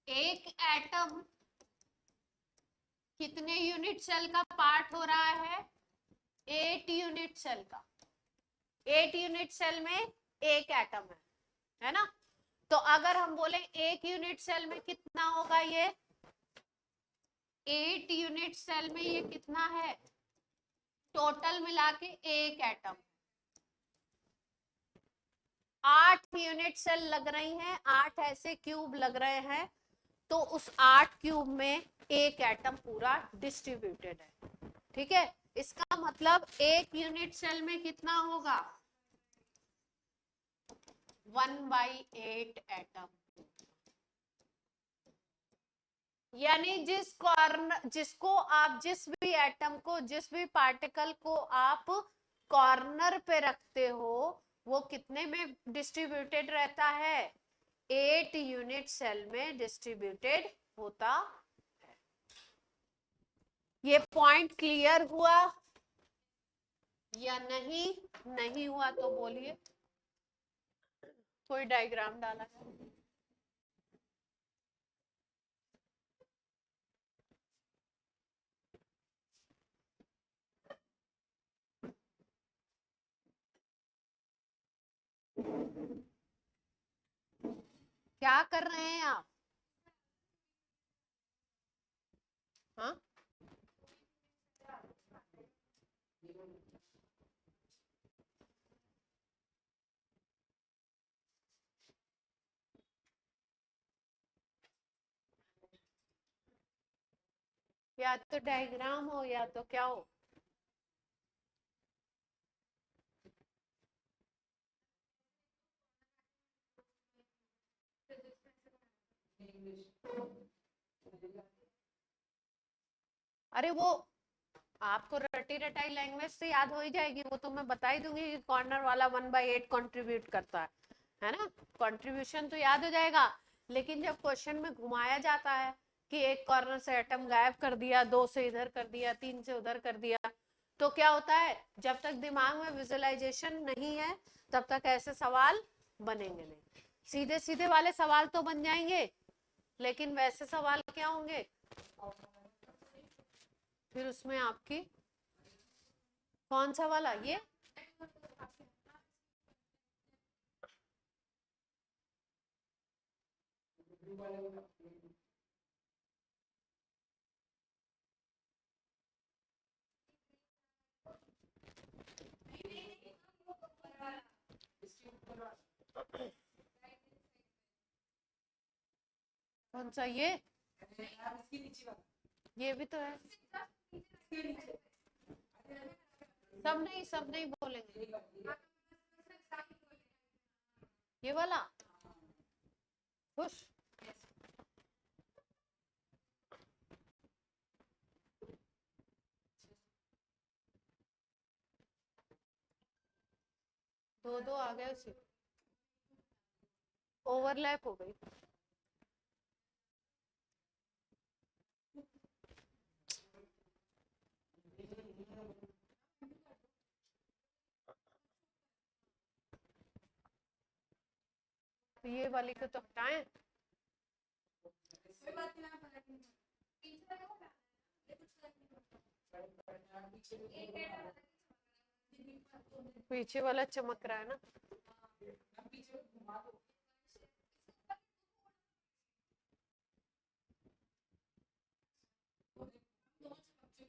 Speaker 1: एक एटम कितने यूनिट सेल का पार्ट हो रहा है, 8 यूनिट सेल का, 8 यूनिट सेल में एक एटम है ना? तो अगर हम बोले एक यूनिट सेल में कितना होगा, ये 8 यूनिट सेल में ये कितना है टोटल मिला के एक एटम। 8 यूनिट सेल लग रही हैं, 8 ऐसे क्यूब लग रहे हैं, तो उस 8 क्यूब में एक एटम पूरा डिस्ट्रीब्यूटेड है। ठीक है, इसका मतलब एक यूनिट सेल में कितना होगा 1/8 एटम। यानी जिस कॉर्नर, जिसको आप जिस भी एटम को, जिस भी पार्टिकल को आप कॉर्नर पे रखते हो, वो कितने में डिस्ट्रीब्यूटेड रहता है 8 यूनिट सेल में डिस्ट्रीब्यूटेड होता है। ये पॉइंट क्लियर हुआ या नहीं? नहीं हुआ तो बोलिए, कोई डायग्राम डाला है? क्या कर रहे हैं आप? हाँ, या तो डायग्राम हो या तो क्या हो। अरे वो आपको रटी रटाई लैंग्वेज से याद हो ही जाएगी, वो तो मैं बता ही दूंगी कि कॉर्नर वाला 1/8 कंट्रीब्यूट करता है ना? कंट्रीब्यूशन तो याद हो जाएगा। लेकिन जब क्वेश्चन में घुमाया जाता है कि एक कॉर्नर से एटम गायब कर दिया, 2 से इधर कर दिया, 3 से उधर कर दिया, तो क्या होता है, जब तक दिमाग में विजुअलाइजेशन नहीं है तब तक ऐसे सवाल बनेंगे नहीं। सीधे सीधे वाले सवाल तो बन जाएंगे, लेकिन वैसे सवाल क्या होंगे, फिर उसमें आपकी कौन सा वाला, ये कौन सा, ये भी तो है। सब नहीं बोलेंगे, ये वाला खुश। दो दो आ गए, उसी ओवरलैप हो गई। तो ये वाली को तो हटाएं। पीछे वाला चमक रहा है ना?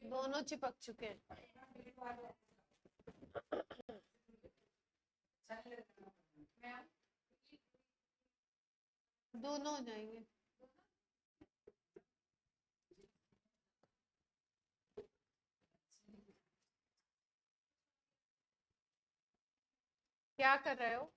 Speaker 1: दोनों चिपक चुके हैं। दोनों हो जाएंगे। क्या कर रहे हो?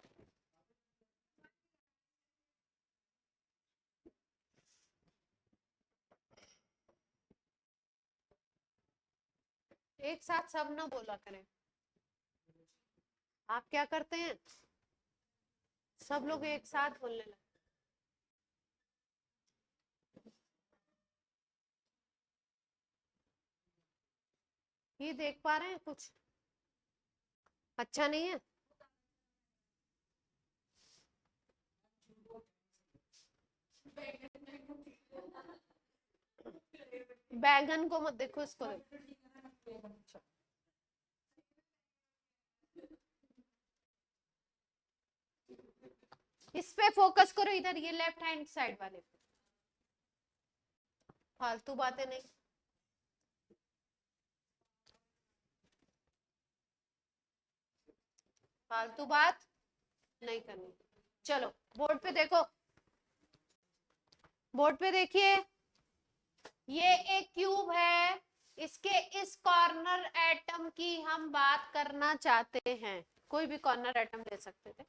Speaker 1: एक साथ सब ना बोला करें। आप क्या करते हैं, सब लोग एक साथ बोलने लगे। ये देख पा रहे हैं कुछ अच्छा नहीं है? बैगन को मत देखो, इसको देखो। इस पे फोकस करो, इधर ये लेफ्ट हैंड साइड वाले पे, फालतू बातें नहीं। फालतू बात नहीं करनी। चलो बोर्ड पे देखो, बोर्ड पे देखिए, ये एक क्यूब है, इसके इस कॉर्नर एटम की हम बात करना चाहते हैं, कोई भी कॉर्नर एटम ले सकते थे।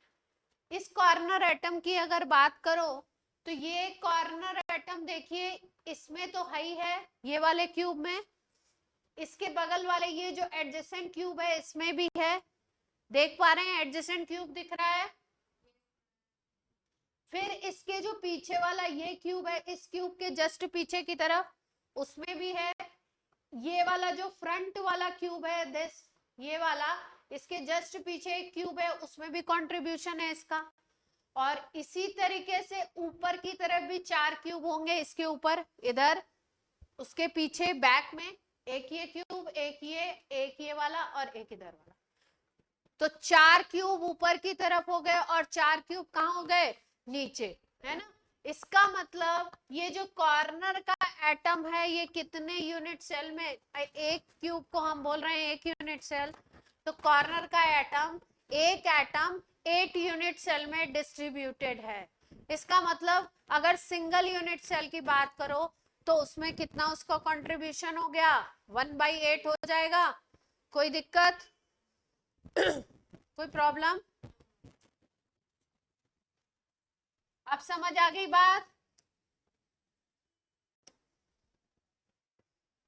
Speaker 1: इस कॉर्नर एटम की अगर बात करो तो ये कॉर्नर एटम देखिए, इसमें तो है ही है, ये वाले क्यूब में, इसके बगल वाले ये जो एडजेसेंट क्यूब है इसमें भी है, देख पा रहे हैं एडजेसेंट क्यूब दिख रहा है। फिर इसके जो पीछे वाला ये क्यूब है, इस क्यूब के जस्ट पीछे की तरफ उसमें भी है। ये वाला जो फ्रंट वाला क्यूब है दिस, ये वाला, इसके जस्ट पीछे एक क्यूब है, उसमें भी कंट्रीब्यूशन है इसका। और इसी तरीके से ऊपर की तरफ भी 4 क्यूब होंगे इसके ऊपर, इधर उसके पीछे बैक में एक ये क्यूब, एक ये वाला और एक इधर वाला। तो 4 क्यूब ऊपर की तरफ हो गए और 4 क्यूब कहाँ हो गए, नीचे, है ना। इसका मतलब ये जो कॉर्नर का एटम है ये कितने यूनिट सेल में, एक क्यूब को हम बोल रहे हैं 1 यूनिट सेल, तो कॉर्नर का एटम, एक एटम 8 यूनिट सेल में डिस्ट्रीब्यूटेड है। इसका मतलब अगर सिंगल यूनिट सेल की बात करो तो उसमें कितना उसका कंट्रीब्यूशन हो गया, 1/8 हो जाएगा। कोई दिक्कत कोई प्रॉब्लम? अब समझ आ गई बात?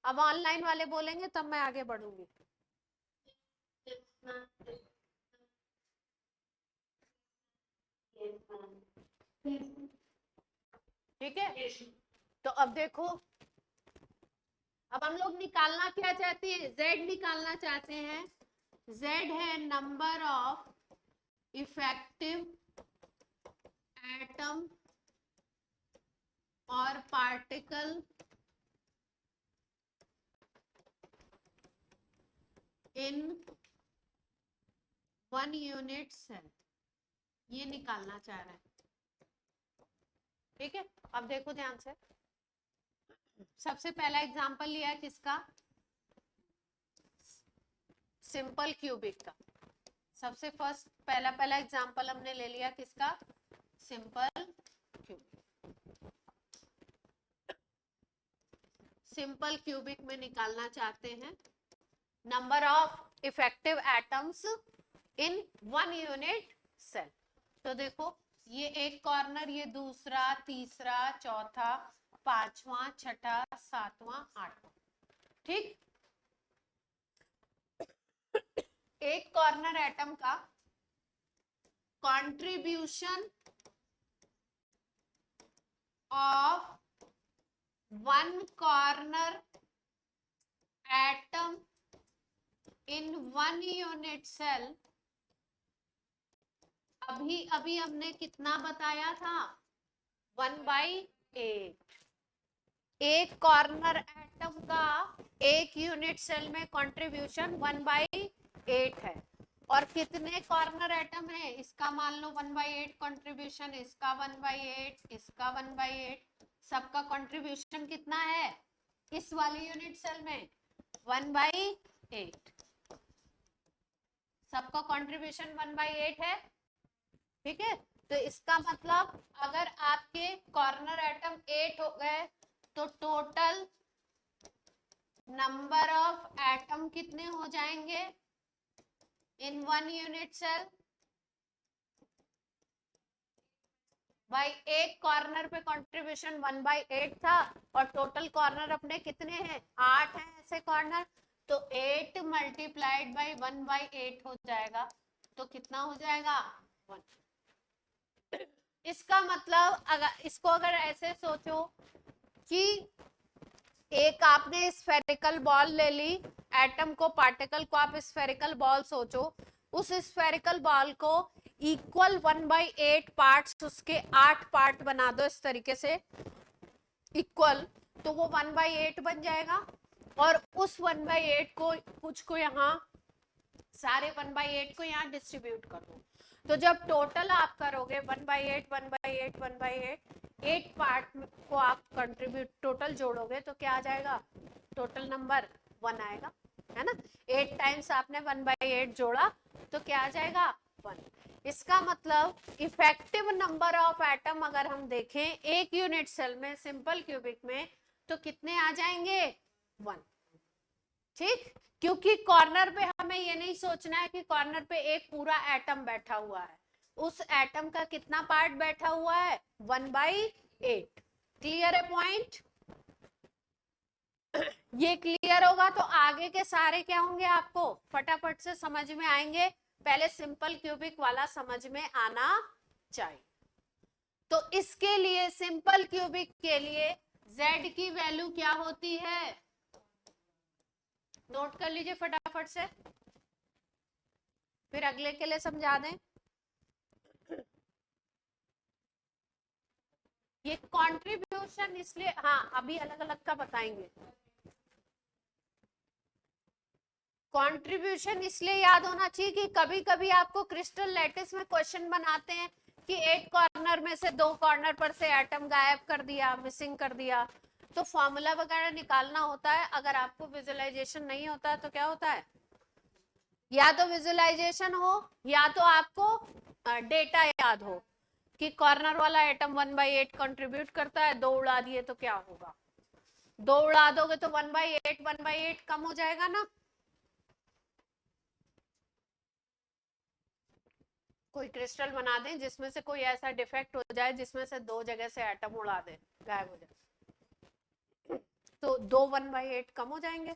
Speaker 1: अब ऑनलाइन वाले बोलेंगे तब मैं आगे बढ़ूंगी। ठीक है, तो अब देखो, अब हम लोग निकालना क्या चाहते हैं, z निकालना चाहते हैं। z है नंबर ऑफ इफेक्टिव एटम और पार्टिकल इन 1 यूनिट सेल, ये निकालना चाह रहे हैं। ठीक है, अब देखो ध्यान से, सबसे पहला एग्जांपल लिया है किसका, सिंपल क्यूबिक का। सबसे फर्स्ट पहला एग्जांपल हमने ले लिया किसका, सिंपल क्यूबिक। सिंपल क्यूबिक में निकालना चाहते हैं number of effective atoms in 1 unit cell. तो देखो, ये एक कॉर्नर, ये दूसरा, तीसरा, चौथा, पांचवा, छठा, सातवां, आठवां। ठीक, एक कॉर्नर एटम का contribution of 1 corner atom in 1 unit cell, अभी अभी हमने कितना बताया था, 1/8। एक कॉर्नर एटम का एक यूनिट सेल में कंट्रीब्यूशन 1/8 है। और कितने कॉर्नर एटम है, इसका मान लो 1/8 कंट्रीब्यूशन, इसका 1/8, इसका 1/8, सबका कंट्रीब्यूशन कितना है इस वाले यूनिट सेल में, 1/8। सबका कंट्रीब्यूशन 1/8 है। ठीक है, तो इसका मतलब अगर आपके कॉर्नर एटम 8 हो गए तो टोटल नंबर ऑफ एटम कितने हो जाएंगे इन 1 यूनिट सेल। भाई एक कॉर्नर पे कंट्रीब्यूशन 1/8 था और टोटल कॉर्नर अपने कितने हैं, 8 हैं ऐसे कॉर्नर, तो 8 मल्टीप्लाइड बाई 1/8 हो जाएगा, तो कितना हो जाएगा, 1। इसका मतलब अगर इसको अगर ऐसे सोचो कि एक आपने स्फेरिकल बॉल ले ली, एटम को, पार्टिकल को आप स्फेरिकल बॉल सोचो, उस स्फेरिकल बॉल को इक्वल 1/8 पार्ट्स, उसके 8 पार्ट बना दो इस तरीके से इक्वल, तो वो 1/8 बन जाएगा। और उस 1/8 को, कुछ को यहाँ, सारे 1/8 को यहाँ डिस्ट्रीब्यूट कर दो, तो जब टोटल आप करोगे 1/8 1/8 1/8 8 पार्ट को आप कंट्रीब्यूट टोटल जोड़ोगे तो क्या आ जाएगा, टोटल नंबर 1 आएगा, है ना। 8 टाइम्स आपने 1/8 जोड़ा तो क्या आ जाएगा, 1। इसका मतलब इफेक्टिव नंबर ऑफ एटम अगर हम देखें एक यूनिट सेल में सिंपल क्यूबिक में तो कितने आ जाएंगे, 1। ठीक, क्योंकि कॉर्नर पे हमें ये नहीं सोचना है कि कॉर्नर पे एक पूरा एटम बैठा हुआ है, उस एटम का कितना पार्ट बैठा हुआ है, 1/8। क्लियर है पॉइंट। ये क्लियर होगा तो आगे के सारे क्या होंगे आपको फटाफट से समझ में आएंगे, पहले सिंपल क्यूबिक वाला समझ में आना चाहिए। तो इसके लिए सिंपल क्यूबिक के लिए z की वैल्यू क्या होती है, नोट कर लीजिए फटाफट से, फिर अगले के लिए समझा दें। ये कंट्रीब्यूशन इसलिए, हाँ अभी अलग अलग का बताएंगे। कंट्रीब्यूशन इसलिए याद होना चाहिए कि कभी कभी आपको क्रिस्टल लैटिस में क्वेश्चन बनाते हैं कि एक कॉर्नर में से 2 कॉर्नर पर से एटम गायब कर दिया, मिसिंग कर दिया, तो फॉर्मूला वगैरह निकालना होता है। अगर आपको विजुअलाइजेशन नहीं होता है तो क्या होता है, या तो विजुअलाइजेशन हो या तो आपको डेटा याद हो कि कॉर्नर वाला एटम 1/8 कंट्रीब्यूट करता है, 2 उड़ा दिए तो क्या होगा, 2 उड़ा दोगे तो 1/8 कम हो जाएगा ना। कोई क्रिस्टल बना दें जिसमें से कोई ऐसा डिफेक्ट हो जाए जिसमें से 2 जगह से एटम उड़ा दे, गायब हो जाए, तो 2 1/8 कम हो जाएंगे।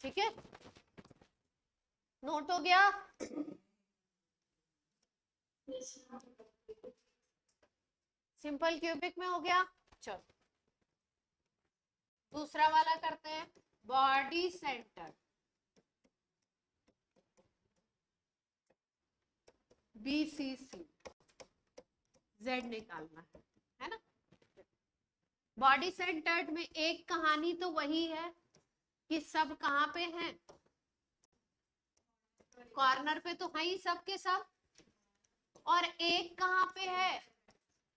Speaker 1: ठीक है, नोट हो गया। सिंपल क्यूबिक में हो गया। चलो दूसरा वाला करते हैं, बॉडी सेंटर, BCC, Z निकालना है ना। बॉडी सेंटर्ड में एक कहानी तो वही है कि सब कहां पे हैं, कॉर्नर पे तो है ही सब के सब, और एक कहां पे है,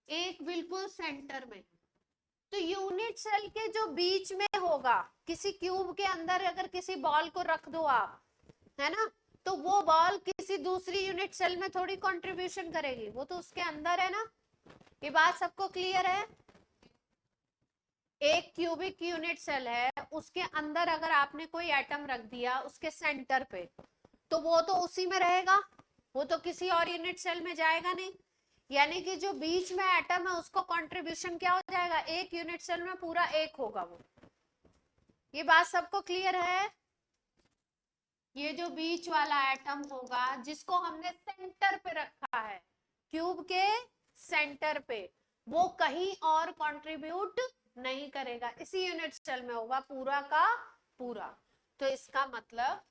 Speaker 1: एक बिल्कुल सेंटर में। तो यूनिट सेल के जो बीच में होगा, किसी क्यूब के अंदर अगर किसी बॉल को रख दो आप, है ना, तो वो बॉल किसी दूसरी यूनिट सेल में थोड़ी कंट्रीब्यूशन करेगी, वो तो उसके अंदर है ना। ये बात सबको क्लियर है। एक क्यूबिक यूनिट सेल है, उसके अंदर अगर आपने कोई एटम रख दिया उसके सेंटर पे, तो वो तो उसी में रहेगा, वो तो किसी और यूनिट सेल में जाएगा नहीं। यानी कि जो बीच में एटम है उसको कंट्रीब्यूशन क्या हो जाएगा, एक यूनिट सेल में पूरा एक होगा वो। ये बात सबको क्लियर है। ये जो बीच वाला एटम होगा जिसको हमने सेंटर पे रखा है, क्यूब के सेंटर पे, वो कहीं और कंट्रीब्यूट नहीं करेगा, इसी यूनिट सेल में होगा पूरा का पूरा। तो इसका मतलब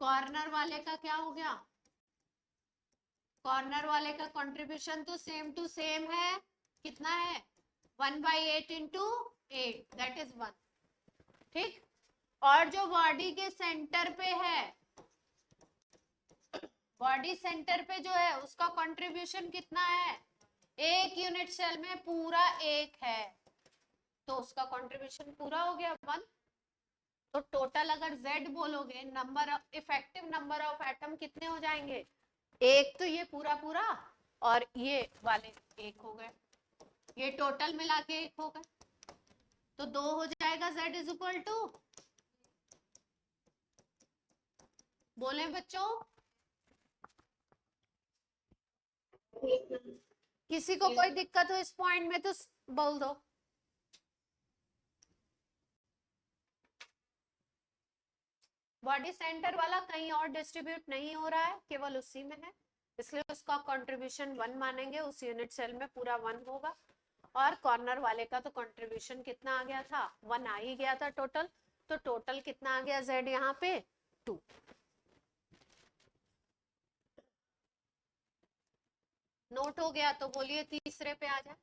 Speaker 1: कॉर्नर वाले का क्या हो गया, कॉर्नर वाले का कंट्रीब्यूशन तो सेम टू सेम है, कितना है, 1/8 इंटू 8 दैट इज 1। ठीक, और जो बॉडी के सेंटर पे है, बॉडी सेंटर पे जो है उसका कंट्रीब्यूशन कितना है, एक यूनिट सेल में पूरा एक है, तो उसका कंट्रीब्यूशन पूरा हो गया 1। तो टोटल अगर Z बोलोगे, number effective number of atom कितने हो जाएंगे, एक तो ये पूरा पूरा और ये वाले एक हो गए, ये टोटल मिला के एक हो गए, तो 2 हो जाएगा। Z इज इक्वल टू, बोले बच्चों, किसी को कोई दिक्कत हो इस पॉइंट में तो बोल दो। बॉडी सेंटर वाला कहीं और डिस्ट्रीब्यूट नहीं हो रहा है, केवल उसी में है, इसलिए उसका कंट्रीब्यूशन 1 मानेंगे, उस यूनिट सेल में पूरा 1 होगा। और कॉर्नर वाले का तो कंट्रीब्यूशन कितना आ गया था, 1 आ ही गया था टोटल, तो टोटल कितना आ गया Z यहाँ पे 2। नोट हो गया तो बोलिए तीसरे पे आ जाए।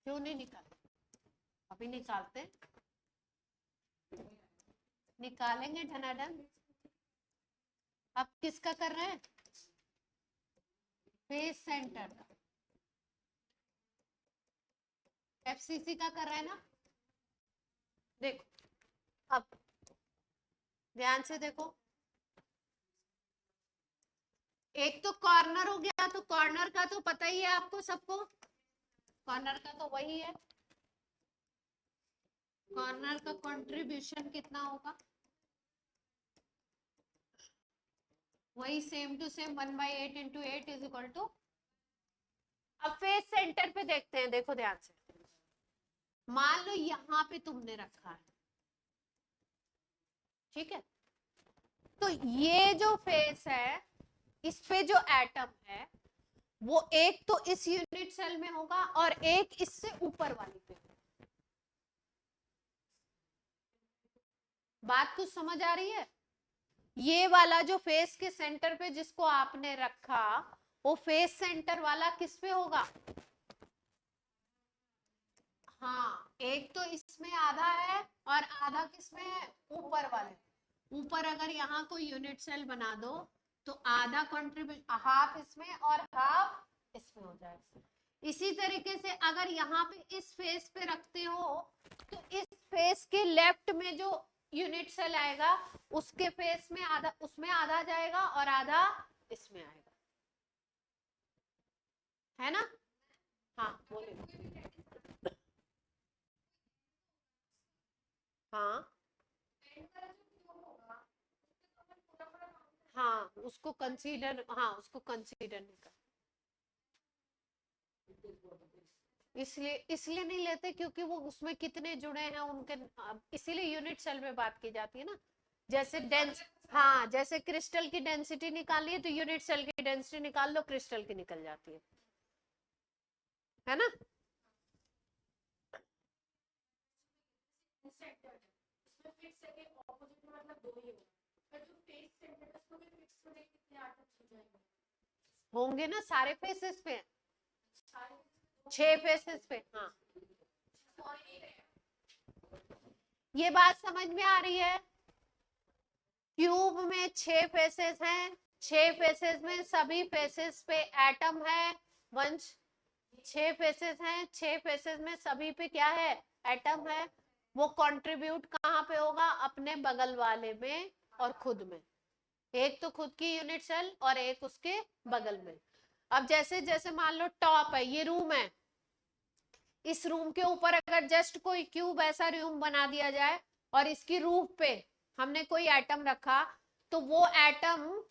Speaker 1: क्यों नहीं निकाले? अभी निकालते, निकालेंगे धनाधन। अब किसका कर रहे हैं? फेस सेंटर का, एफसीसी का कर रहे हैं ना। देखो अब ध्यान से देखो, एक तो कॉर्नर हो गया, तो कॉर्नर का तो पता ही है आपको सबको, कॉर्नर का तो वही है, कॉर्नर का कंट्रीब्यूशन कितना होगा, वही same to same 1/8 into 8 is equal to. अब फेस सेंटर पे देखते हैं, देखो ध्यान से, मान लो यहां पे तुमने रखा है, ठीक है, तो ये जो फेस है, इस पे जो एटम है वो एक तो इस यूनिट सेल में होगा और एक इससे ऊपर वाली पे। बात कुछ समझ आ रही है? ये वाला जो फेस के सेंटर पे जिसको आपने रखा, वो फेस सेंटर वाला किस पे होगा? हाँ, एक तो इसमें आधा है और आधा किसमें है? ऊपर वाले। ऊपर अगर यहाँ कोई यूनिट सेल बना दो तो आधा कंट्रीब्यूशन, हाफ इसमें और हाफ इसमें हो जाएगा। इसी तरीके से अगर यहाँ पे इस फेस पे रखते हो तो इस फेस के लेफ्ट में जो यूनिट सेल आएगा उसके फेस में आधा, उसमें आधा जाएगा और आधा इसमें आएगा, है ना? हाँ बोलिए। हाँ हाँ, उसको कंसीडर, हाँ उसको कंसीडर नहीं कर, इसलिए इसलिए नहीं लेते क्योंकि वो उसमें कितने जुड़े हैं उनके, इसीलिए यूनिट सेल में बात की जाती है ना। जैसे डेंस, हाँ जैसे क्रिस्टल की डेंसिटी निकालनी है तो यूनिट सेल की डेंसिटी निकाल लो, क्रिस्टल की निकल जाती है ना? होंगे ना सारे फेसेस पे, 6 फेसेस पे। हाँ, ये बात समझ में आ रही है? क्यूब में 6 फेसेस हैं, 6 फेसेस में सभी फेसेस पे एटम है, वंश 6 फेसेस हैं, 6 फेसेस में सभी पे क्या है? एटम है। वो कंट्रीब्यूट कहाँ पे होगा? अपने बगल वाले में और खुद में, एक तो खुद की यूनिट सेल और एक उसके बगल में। अब जैसे जैसे मान लो टॉप है, ये रूम है, इस रूम के ऊपर अगर जस्ट कोई क्यूब ऐसा रूम बना दिया जाए और इसकी रूफ पे हमने कोई एटम रखा, तो वो एटम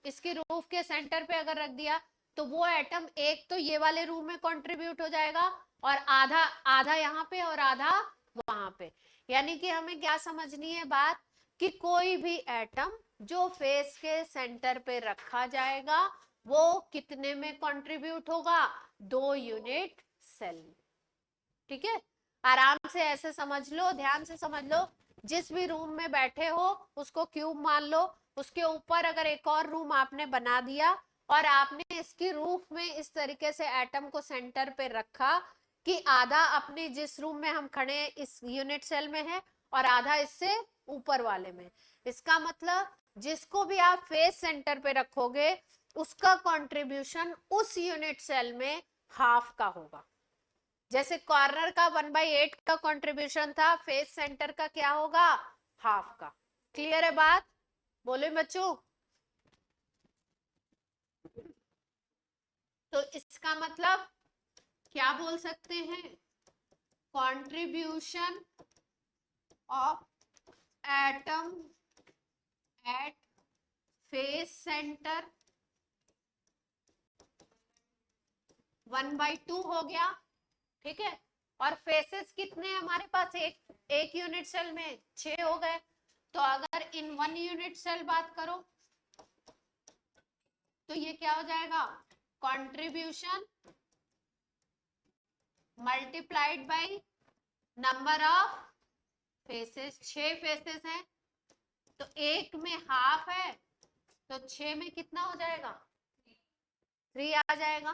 Speaker 1: इसकी रूफ के सेंटर पे अगर रख दिया तो वो एटम एक तो ये वाले रूम में कंट्रीब्यूट हो जाएगा और आधा आधा यहाँ पे और आधा वहां पे। यानी कि हमें क्या समझनी है बात, कि कोई भी एटम जो फेस के सेंटर पे रखा जाएगा वो कितने में कंट्रीब्यूट होगा? 2 यूनिट सेल में। ठीक है, आराम से ऐसे समझ लो, ध्यान से समझ लो। जिस भी रूम में बैठे हो उसको क्यूब मान लो, उसके ऊपर अगर एक और रूम आपने बना दिया और आपने इसकी रूफ में इस तरीके से एटम को सेंटर पे रखा कि आधा अपने जिस रूम में हम खड़े हैं इस यूनिट सेल में है और आधा इससे ऊपर वाले में। इसका मतलब जिसको भी आप फेस सेंटर पे रखोगे उसका कंट्रीब्यूशन उस यूनिट सेल में हाफ का होगा। जैसे कॉर्नर का 1/8 का कंट्रीब्यूशन था, फेस सेंटर का क्या होगा? हाफ का। क्लियर है बात? बोले बच्चों। तो इसका मतलब क्या बोल सकते हैं? Contribution of atom at face centre 1/2 हो गया, ठीक है। और फेसेस कितने हैं हमारे पास? एक यूनिट सेल में 6 हो गए। तो अगर इन 1 यूनिट सेल बात करो तो ये क्या हो जाएगा? Contribution multiplied by number of faces. 6 faces हैं तो एक में हाफ है तो 6 में कितना हो जाएगा? 3 आ जाएगा?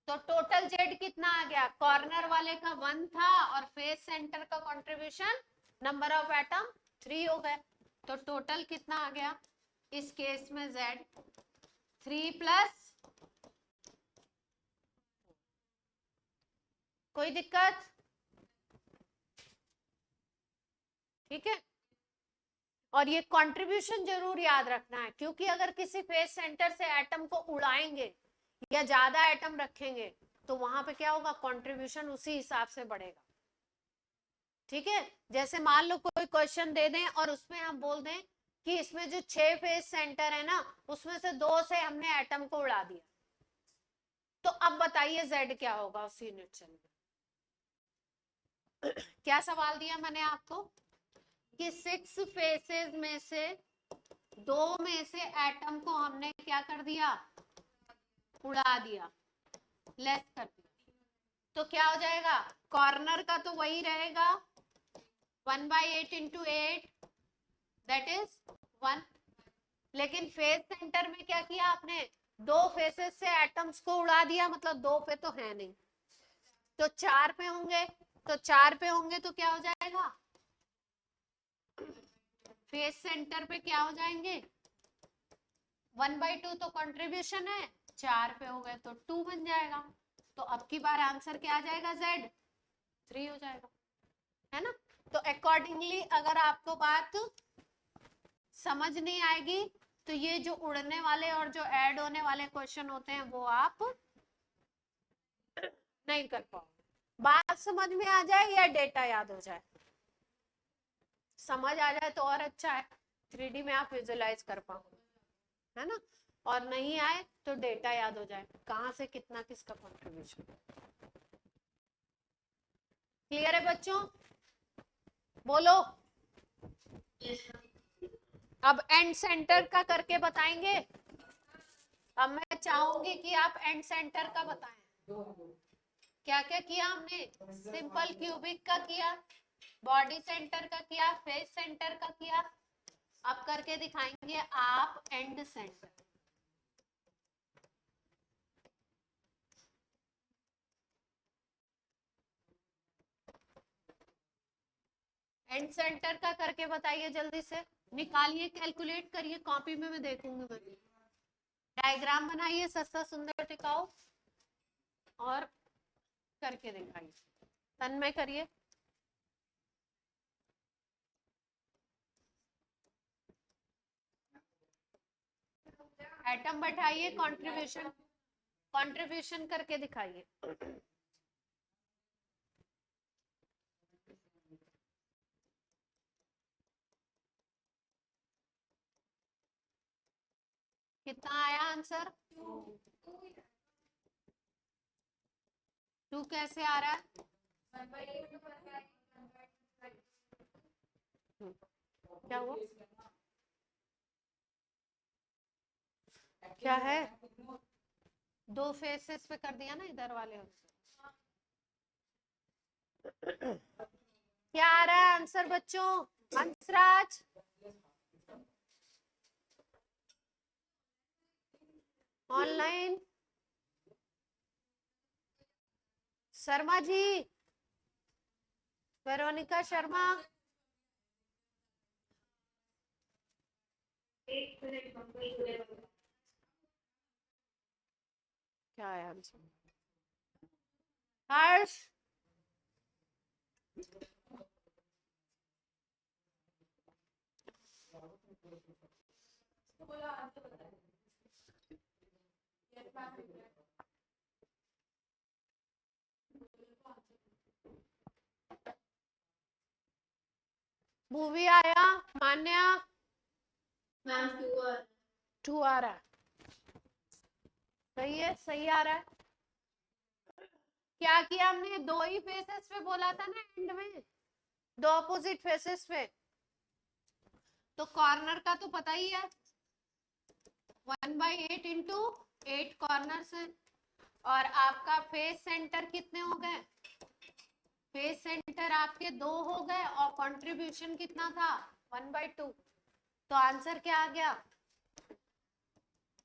Speaker 1: तो टोटल जेड कितना आ गया? कॉर्नर वाले का 1 था और फेस सेंटर का कंट्रीब्यूशन नंबर ऑफ एटम 3 हो गए। तो टोटल कितना आ गया इस केस में? जेड 3 प्लस, कोई दिक्कत? ठीक है, और ये कंट्रीब्यूशन जरूर याद रखना है, क्योंकि अगर किसी फेस सेंटर से एटम को उड़ाएंगे या ज्यादा एटम रखेंगे तो वहां पे क्या होगा? कंट्रीब्यूशन उसी हिसाब से बढ़ेगा। ठीक है, जैसे मान लो कोई क्वेश्चन दे दें और उसमें हम बोल दें कि इसमें जो 6 फेस सेंटर है ना, उसमें से 2 से हमने एटम को उड़ा दिया, तो अब बताइए जेड क्या होगा उस यूनिट सेल में? क्या सवाल दिया मैंने आपको कि 6 फेसेस में से 2 में से एटम को हमने क्या कर दिया? उड़ा दिया, लेस कर दिया। तो क्या हो जाएगा? कॉर्नर का तो वही रहेगा 1/8 इंटू 8, दैट इज 1। लेकिन फेस सेंटर में क्या किया आपने? 2 फेसेस से एटम्स को उड़ा दिया, मतलब 2 पे तो है नहीं, तो 4 पे होंगे। तो 4 पे होंगे तो क्या हो जाएगा? फेस सेंटर पे क्या हो जाएंगे? 1/2 तो कंट्रीब्यूशन है, 4 पे हो गए तो 2 बन जाएगा। तो अब की बार आंसर क्या आ जाएगा? जेड 3 हो जाएगा, है ना? तो अकॉर्डिंगली अगर आपको बात समझ नहीं आएगी तो ये जो उड़ने वाले और जो ऐड होने वाले क्वेश्चन होते हैं वो आप नहीं कर पाओगे। बात समझ में आ जाए या डेटा याद हो जाए? समझ आ जाए तो और अच्छा है, 3D में आप विजुलाइज कर पाओ, है ना? और नहीं आए तो डेटा याद हो जाए, कहां से कितना किसका कंट्रीब्यूशन। क्लियर है बच्चों? बोलो। अब एंड सेंटर का करके बताएंगे। अब मैं चाहूंगी कि आप एंड सेंटर का बताएं। क्या क्या किया हमने? सिंपल क्यूबिक का किया, बॉडी सेंटर का किया, फेस सेंटर का किया। अब करके दिखाएंगे आप एंड सेंटर। एंड सेंटर का करके बताइए, जल्दी से निकालिए, कैलकुलेट करिए, कॉपी में मैं देखूंगी। मैं डायग्राम बनाइए सस्ता सुंदर टिकाऊ और करके दिखाइए। तन्मय करिए। एटम बैठाइए, कंट्रीब्यूशन कंट्रीब्यूशन करके दिखाइए। कितना आया आंसर? 2 कैसे आ रहा है? क्या हुआ? क्या है? 2 फेसेस पे कर दिया ना इधर वाले। क्या आ रहा है आंसर बच्चों? Hansraj, online, Sharma ji, Veronica Sharma. क्या है आंसर? हर्ष, मूवी आया, मान्या 2 आ रहा है। सही है, सही आ रहा है। क्या किया हमने? 2 ही फेसेस पे बोला था ना एंड में, 2 अपोजिट फेसेस पे। तो कॉर्नर का तो पता ही है 1/8 इंटू 8 कॉर्नर है। और आपका फेस सेंटर कितने हो गए? फेस सेंटर आपके 2 हो गए और कंट्रीब्यूशन कितना था? 1/2। तो आंसर क्या आ गया?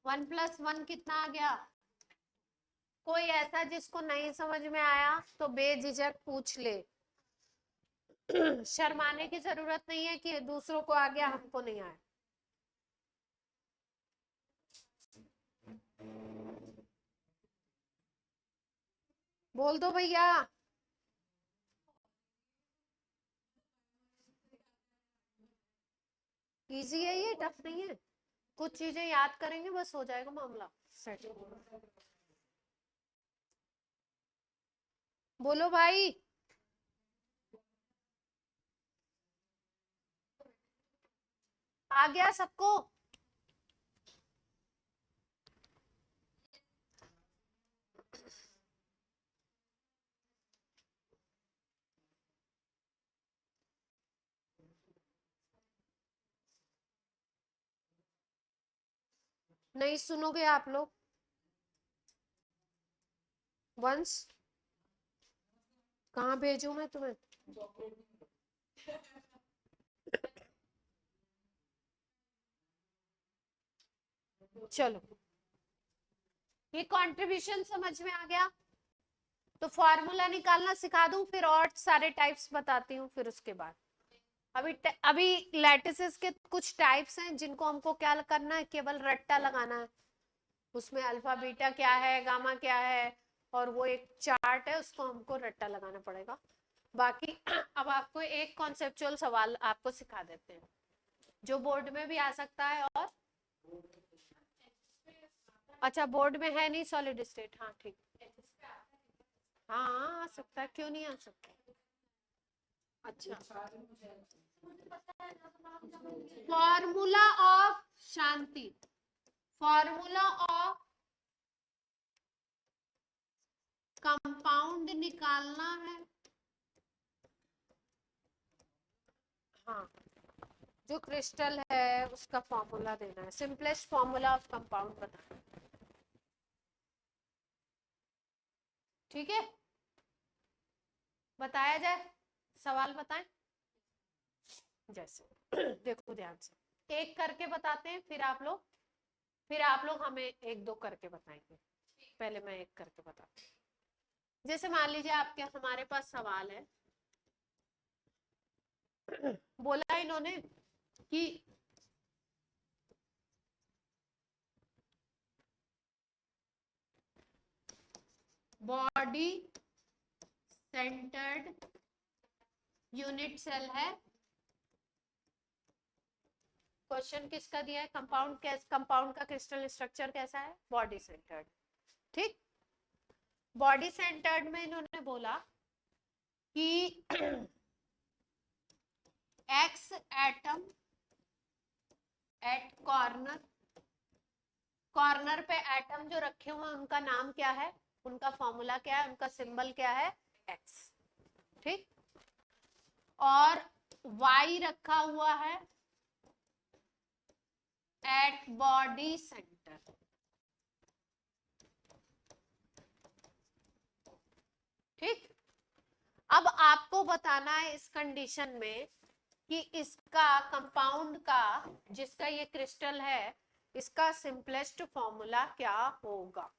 Speaker 1: 1+1 कितना आ गया? कोई ऐसा जिसको नहीं समझ में आया तो बेझिझक पूछ ले। शर्माने की जरूरत नहीं है कि दूसरों को आ गया हमको नहीं आया। बोल दो भैया। इजी है ये, टफ नहीं है। कुछ चीजें याद करेंगे बस हो जाएगा मामला सेट। बोलो भाई। आ गया सबको? नहीं सुनोगे आप लोग? वंश कहाँ भेजूं मैं तुम्हें? चलो, ये कंट्रीब्यूशन समझ में आ गया? तो फॉर्मूला निकालना सिखा दूं फिर और सारे टाइप्स बताती हूँ फिर उसके बाद। अभी लैटिसेस के कुछ टाइप्स हैं जिनको हमको क्या करना है, केवल रट्टा लगाना है। उसमें अल्फा बीटा क्या है, गामा क्या है, और वो एक चार्ट है, उसको हमको रट्टा लगाना पड़ेगा। बाकी अब आपको एक कॉन्सेप्चुअल सवाल आपको सिखा देते हैं जो बोर्ड में भी आ सकता है। और अच्छा, बोर्ड में है नहीं सॉलिड स्टेट, हाँ ठीक। हाँ आ सकता है, क्यों नहीं आ सकता। अच्छा, formula of Shanti, formula of compound निकालना है। हाँ, जो क्रिस्टल है उसका फॉर्मूला देना है, सिंपलेस्ट फॉर्मूला ऑफ कंपाउंड बताना। ठीक है, बताया जाए, सवाल बताएं जैसे। देखो ध्यान से, एक करके बताते हैं फिर आप लोग हमें एक दो करके बताएंगे। पहले मैं एक करके बताती हूँ। जैसे मान लीजिए आपके हमारे पास सवाल है, बोला इन्होंने कि बॉडी सेंटर्ड यूनिट सेल है। क्वेश्चन किसका दिया है? कंपाउंड का क्रिस्टल स्ट्रक्चर कैसा है? Body centred. ठीक, बॉडी सेंटर्ड में इन्होंने बोला कि x atom at corner, corner पे एटम जो रखे हुए हैं उनका नाम क्या है, उनका फॉर्मूला क्या है, उनका सिंबल क्या है? एक्स। ठीक, और वाई रखा हुआ है एट बॉडी सेंटर। ठीक, अब आपको बताना है इस कंडीशन में कि इसका कंपाउंड का, जिसका ये क्रिस्टल है, इसका सिंपलेस्ट फॉर्मूला क्या होगा।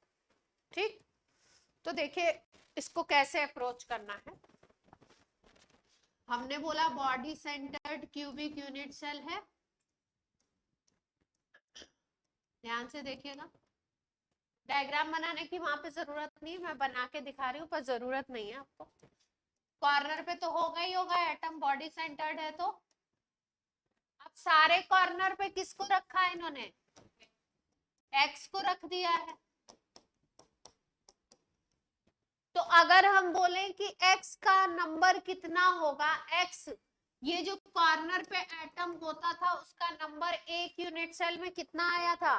Speaker 1: ठीक, तो देखिए इसको कैसे अप्रोच करना है। हमने बोला body centered cubic unit cell है। ध्यान से देखिएगा, डायग्राम बनाने की वहां पे जरूरत नहीं है, मैं बना के दिखा रही हूँ, पर जरूरत नहीं है आपको। कॉर्नर पे तो होगा ही होगा, एटम बॉडी सेंटर्ड है तो। अब सारे कॉर्नर पे किसको रखा है इन्होंने? एक्स को रख दिया है। तो अगर हम बोलें कि एक्स का नंबर कितना होगा, एक्स ये जो कॉर्नर पे एटम होता था उसका नंबर एक यूनिट सेल में कितना आया था?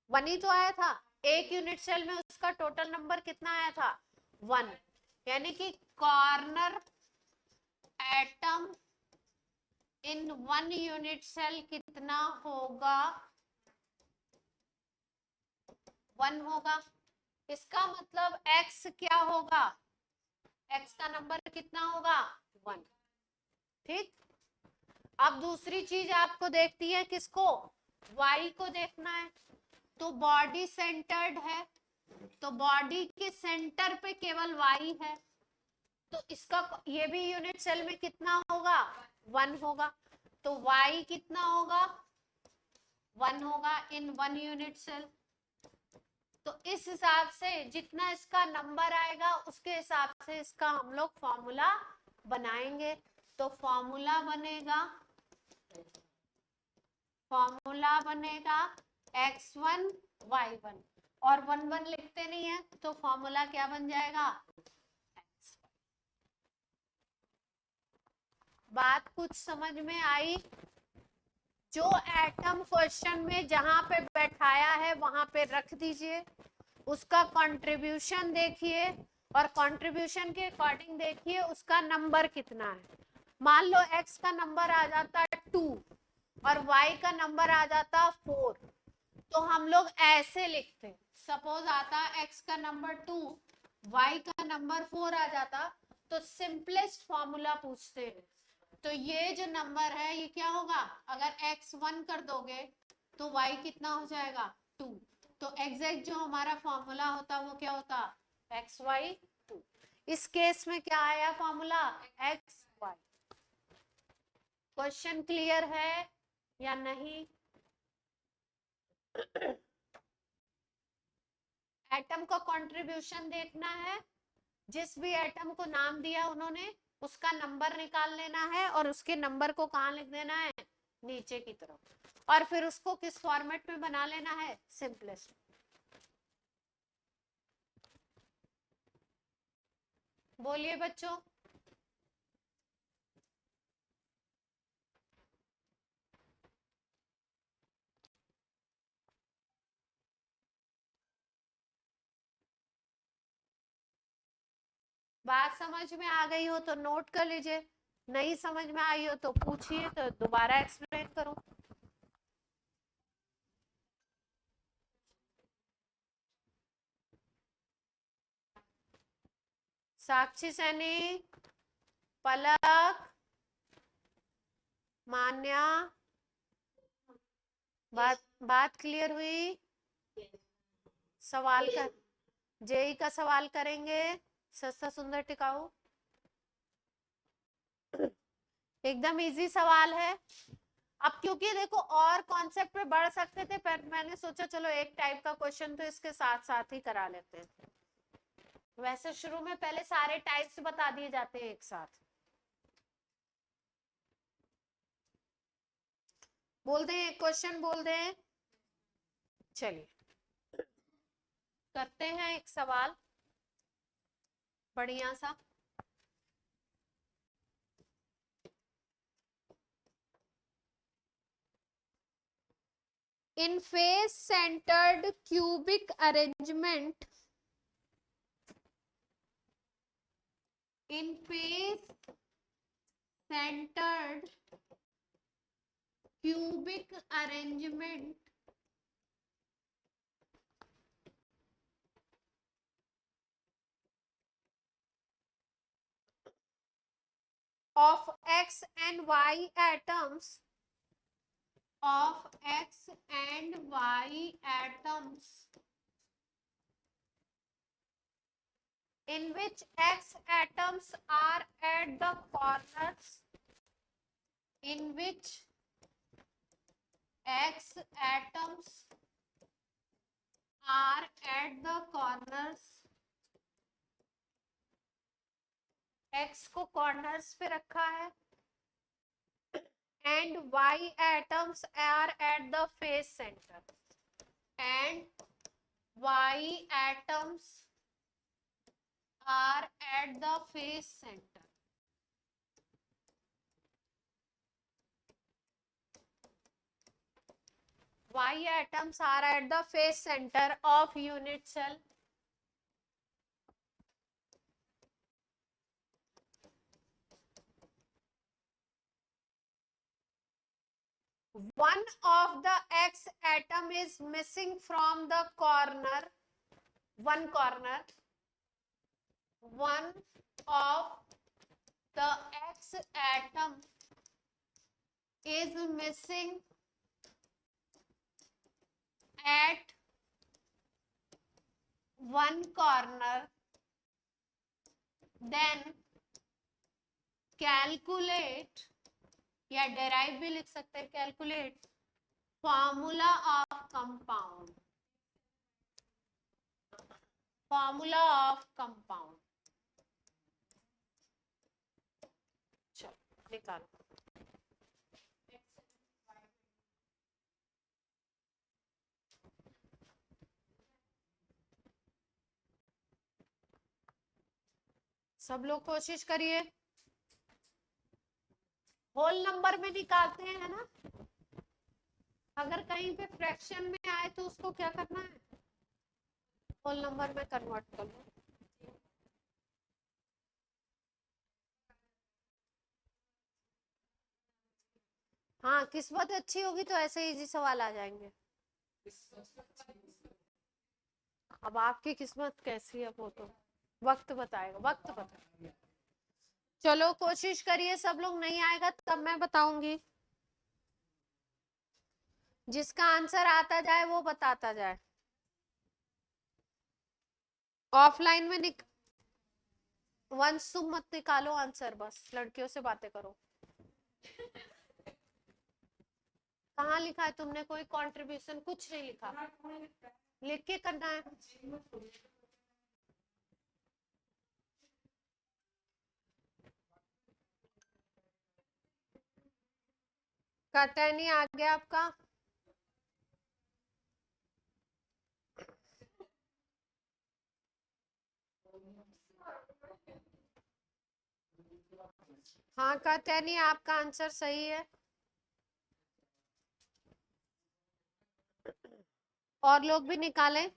Speaker 1: 1 ही तो आया था। एक यूनिट सेल में उसका टोटल नंबर कितना आया था? 1। यानी कि corner atom in 1 unit cell कितना होगा? 1 होगा। इसका मतलब x क्या होगा? x का नंबर कितना होगा? 1। ठीक, अब दूसरी चीज आपको देखती है, किसको? y को देखना है। तो बॉडी सेंटर्ड है, तो बॉडी के सेंटर पे केवल y है, तो इसका ये भी यूनिट सेल में कितना होगा, 1 होगा, तो y कितना होगा, 1 होगा इन 1 यूनिट सेल। तो इस हिसाब से जितना इसका नंबर आएगा उसके हिसाब से इसका हम लोग फॉर्मूला बनाएंगे। तो फॉर्मूला बनेगा x1 y1, और 1 1 लिखते नहीं है तो फॉर्मूला क्या बन जाएगा, बात कुछ समझ में आई? जो एटम क्वेश्चन में जहां पे बैठाया है वहां पे रख दीजिए, उसका कंट्रीब्यूशन देखिए और कंट्रीब्यूशन के अकॉर्डिंग देखिए उसका नंबर कितना है। मान लो x का नंबर आ जाता 2 और y का नंबर आ जाता 4, तो हम लोग ऐसे लिखते, सपोज आता x का नंबर 2, y का नंबर 4 आ जाता, तो सिंपलेस्ट फॉर्मूला पूछते हैं। तो ये जो नंबर है ये क्या होगा, अगर x 1 कर दोगे तो y कितना हो जाएगा 2, तो एग्जैक्ट जो हमारा फॉर्मूला होता वो क्या होता, xy 2। इस केस में क्या आया फॉर्मूला, xy। क्वेश्चन क्लियर है या नहीं? एटम का कंट्रीब्यूशन देखना है, जिस भी एटम को नाम दिया उन्होंने उसका नंबर निकाल लेना है और उसके नंबर को कहाँ लिख देना है, नीचे की तरफ, और फिर उसको किस फॉर्मेट में बना लेना है, सिंपलेस्ट। बोलिए बच्चों। बात समझ में आ गई हो तो नोट कर लीजिए, नहीं समझ में आई हो तो पूछिए, तो दोबारा एक्सप्लेन करूं। साक्षी सैनी, पलक, मान्या, बात क्लियर हुई? सवाल कर, जेई का सवाल करेंगे, सस्ता सुंदर टिकाऊ, एकदम इजी सवाल है। अब क्योंकि देखो और कॉन्सेप्ट पे बढ़ सकते थे, पर मैंने सोचा चलो एक टाइप का क्वेश्चन तो इसके साथ साथ ही करा लेते हैं। वैसे शुरू में पहले सारे टाइप्स बता दिए जाते हैं एक साथ। बोल दें एक क्वेश्चन, बोल दें। चलिए करते हैं एक सवाल बढ़िया सा। In face-centered cubic arrangement, in face-centered cubic arrangement of x and y atoms, of x and y atoms, in which x atoms are at the corners, in which x atoms are at the corners, x को corners पे रखा है, and y atoms are at the face center, and y atoms are at the face center. Y atoms are at the face center of unit cell. One of the X atom is missing from the corner. One corner. One of the X atom is missing at one corner, then calculate, या derive भी लिख सकते हैं, calculate formula of compound, formula of compound. चलो निकालो। सब लोग कोशिश करिए, होल नंबर में निकालते हैं ना, अगर कहीं पे फ्रैक्शन में आए तो उसको क्या करना है, होल नंबर में कन्वर्ट कर लो। हाँ, किस्मत अच्छी होगी तो ऐसे इजी सवाल आ जाएंगे। अब आपकी किस्मत कैसी है वो तो वक्त बताएगा, वक्त बताएगा। चलो कोशिश करिए सब लोग, नहीं आएगा तब मैं बताऊंगी, जिसका आंसर आता जाए वो बताता जाए। ऑफलाइन में वंश तुम मत निकालो आंसर, बस लड़कियों से बातें करो। कहाँ लिखा है तुमने, कोई कंट्रीब्यूशन कुछ नहीं लिखा, लिख के करना है। करता नहीं आ गया आपका, हाँ करता नहीं, आपका आंसर सही है। और लोग भी निकालें।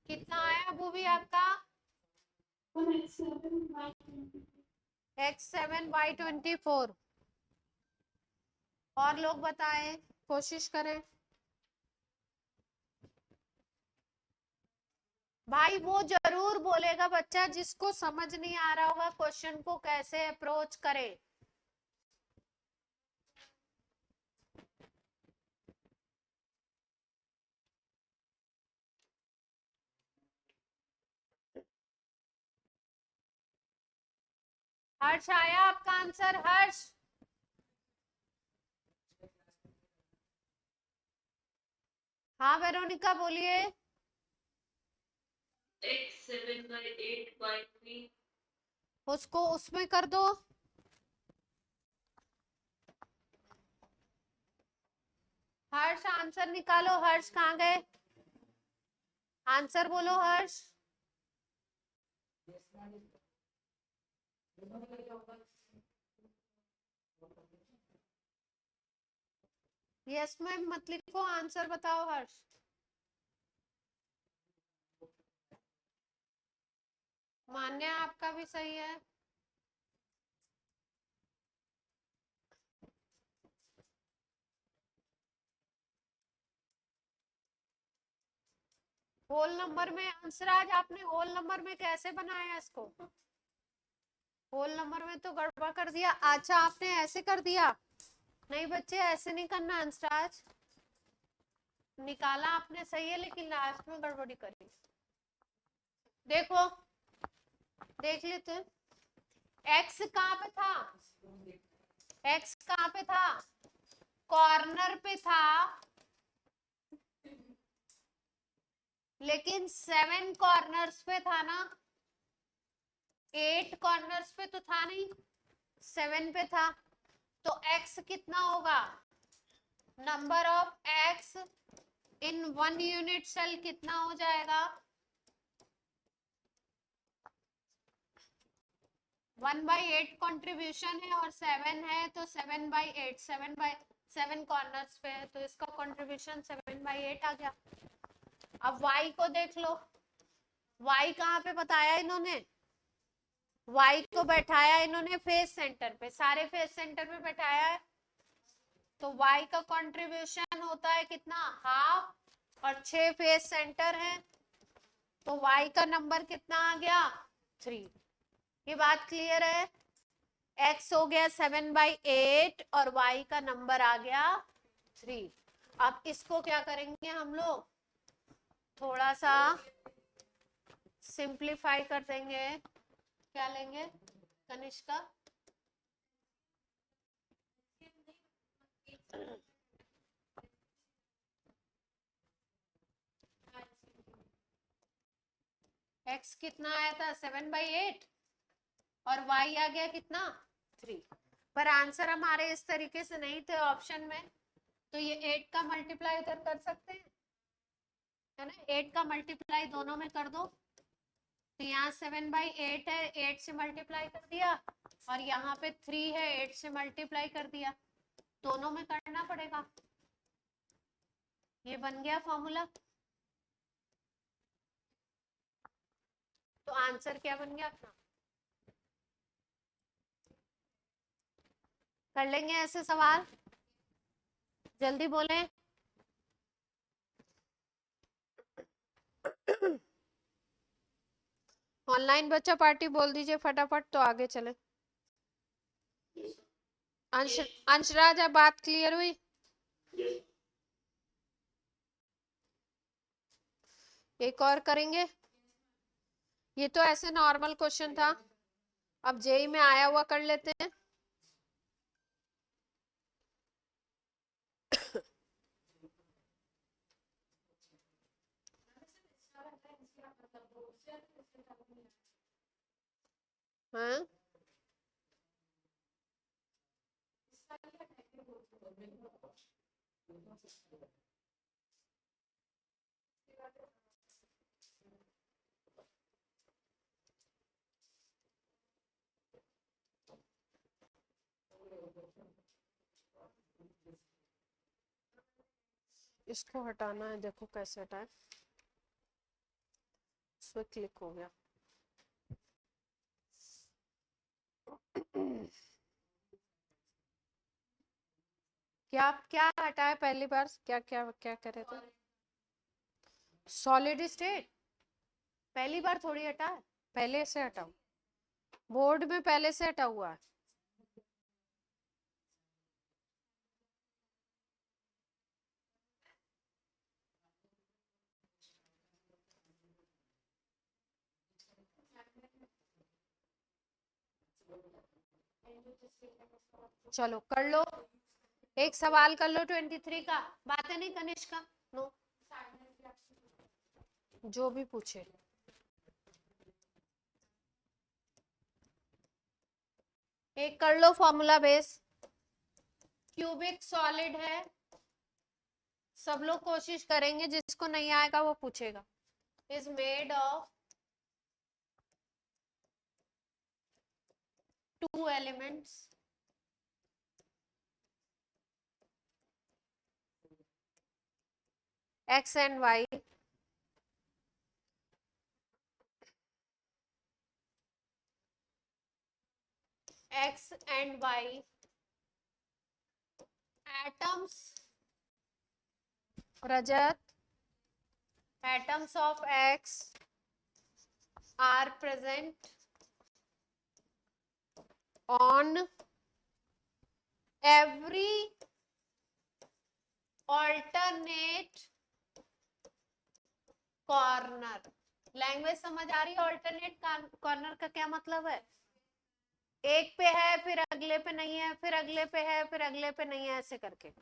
Speaker 1: कितना आया वो भी आपका, x7y24। और लोग बताएं, कोशिश करें। भाई वो जरूर बोलेगा बच्चा जिसको समझ नहीं आ रहा होगा क्वेश्चन को कैसे अप्रोच करें। हर्ष आया आपका आंसर, हर्ष? हाँ वेरोनिका बोलिए। x7/8/3 उसको उसमें कर दो। हर्ष आंसर निकालो, हर्ष कहाँ गए, आंसर बोलो हर्ष। यस मैम मत लिखो, आंसर बताओ हर्ष। मान्य आपका भी सही है। होल नंबर में आंसर, आज आपने होल नंबर में कैसे बनाया इसको, होल नंबर में तो गड़बड़ कर दिया। अच्छा आपने ऐसे कर दिया, नहीं बच्चे ऐसे नहीं करना आंसर, आज निकाला आपने सही है लेकिन लास्ट में गड़बड़ी करी। देखो देख लेते, एक्स कहाँ पे था, एक्स कहाँ पे था, कॉर्नर पे था, लेकिन 7 कॉर्नर्स पे था ना, 8 कॉर्नर्स पे तो था नहीं, 7 पे था। तो x कितना होगा, number of x in 1 unit cell कितना हो जाएगा, 1/8 कंट्रीब्यूशन है और 7 है तो 7/8, 7 कॉर्नर्स पे है तो इसका कंट्रीब्यूशन 7/8 आ गया। अब y को देख लो, y कहाँ पे बताया इन्होंने, y को बैठाया इन्होंने फेस सेंटर पे, सारे फेस सेंटर पे बैठाया है, तो y का कंट्रीब्यूशन होता है कितना, हाफ, और 6 फेस सेंटर है तो y का नंबर कितना आ गया, 3। ये बात क्लियर है, x हो गया 7/8 और y का नंबर आ गया 3। अब इसको क्या करेंगे हम लोग, थोड़ा सा सिंप्लीफाई कर देंगे। क्या लेंगे कनिष्का? x कितना आया था 7/8 और y आ गया कितना 3, पर आंसर हमारे इस तरीके से नहीं थे ऑप्शन में, तो ये 8 का मल्टीप्लाई इधर कर सकते हैं, है ना, 8 का मल्टीप्लाई दोनों में कर दो, तो यहाँ 7/8 है, 8 से मल्टीप्लाई कर दिया, और यहाँ पे 3 है, 8 से मल्टीप्लाई कर दिया, दोनों में करना पड़ेगा। ये बन गया फॉर्मूला। तो आंसर क्या बन गया अपना? कर लेंगे ऐसे सवाल, जल्दी बोलें। ऑनलाइन बच्चा पार्टी बोल दीजिए फटाफट तो आगे चले। अंशराज, अब बात क्लियर हुई? एक और करेंगे, ये तो ऐसे नॉर्मल क्वेश्चन था, अब जेई में आया हुआ कर लेते हैं। हाँ, इसको हटाना है, देखो कैसे हटाए, इसमें क्लिक हो गया। क्या हटाए पहली बार, क्या क्या क्या करे थे? सॉलिड स्टेट पहली बार थोड़ी हटा है, पहले से हटाओ, बोर्ड में पहले से हटा हुआ है। चलो कर लो, एक सवाल कर लो 23 का, बातें नहीं कनिष्का, नो, जो भी पूछे। एक कर लो फॉर्मूला बेस, क्यूबिक सॉलिड है, सब लोग कोशिश करेंगे, जिसको नहीं आएगा वो पूछेगा। Is made of 2 elements, x and y, x and y atoms, Rajat, atoms of x are present on every alternate corner। Language समझ आ रही है? ऑल्टरनेट कॉर्नर का क्या मतलब है? एक पे है, फिर अगले पे नहीं है, फिर अगले पे है, फिर अगले पे नहीं है, ऐसे करके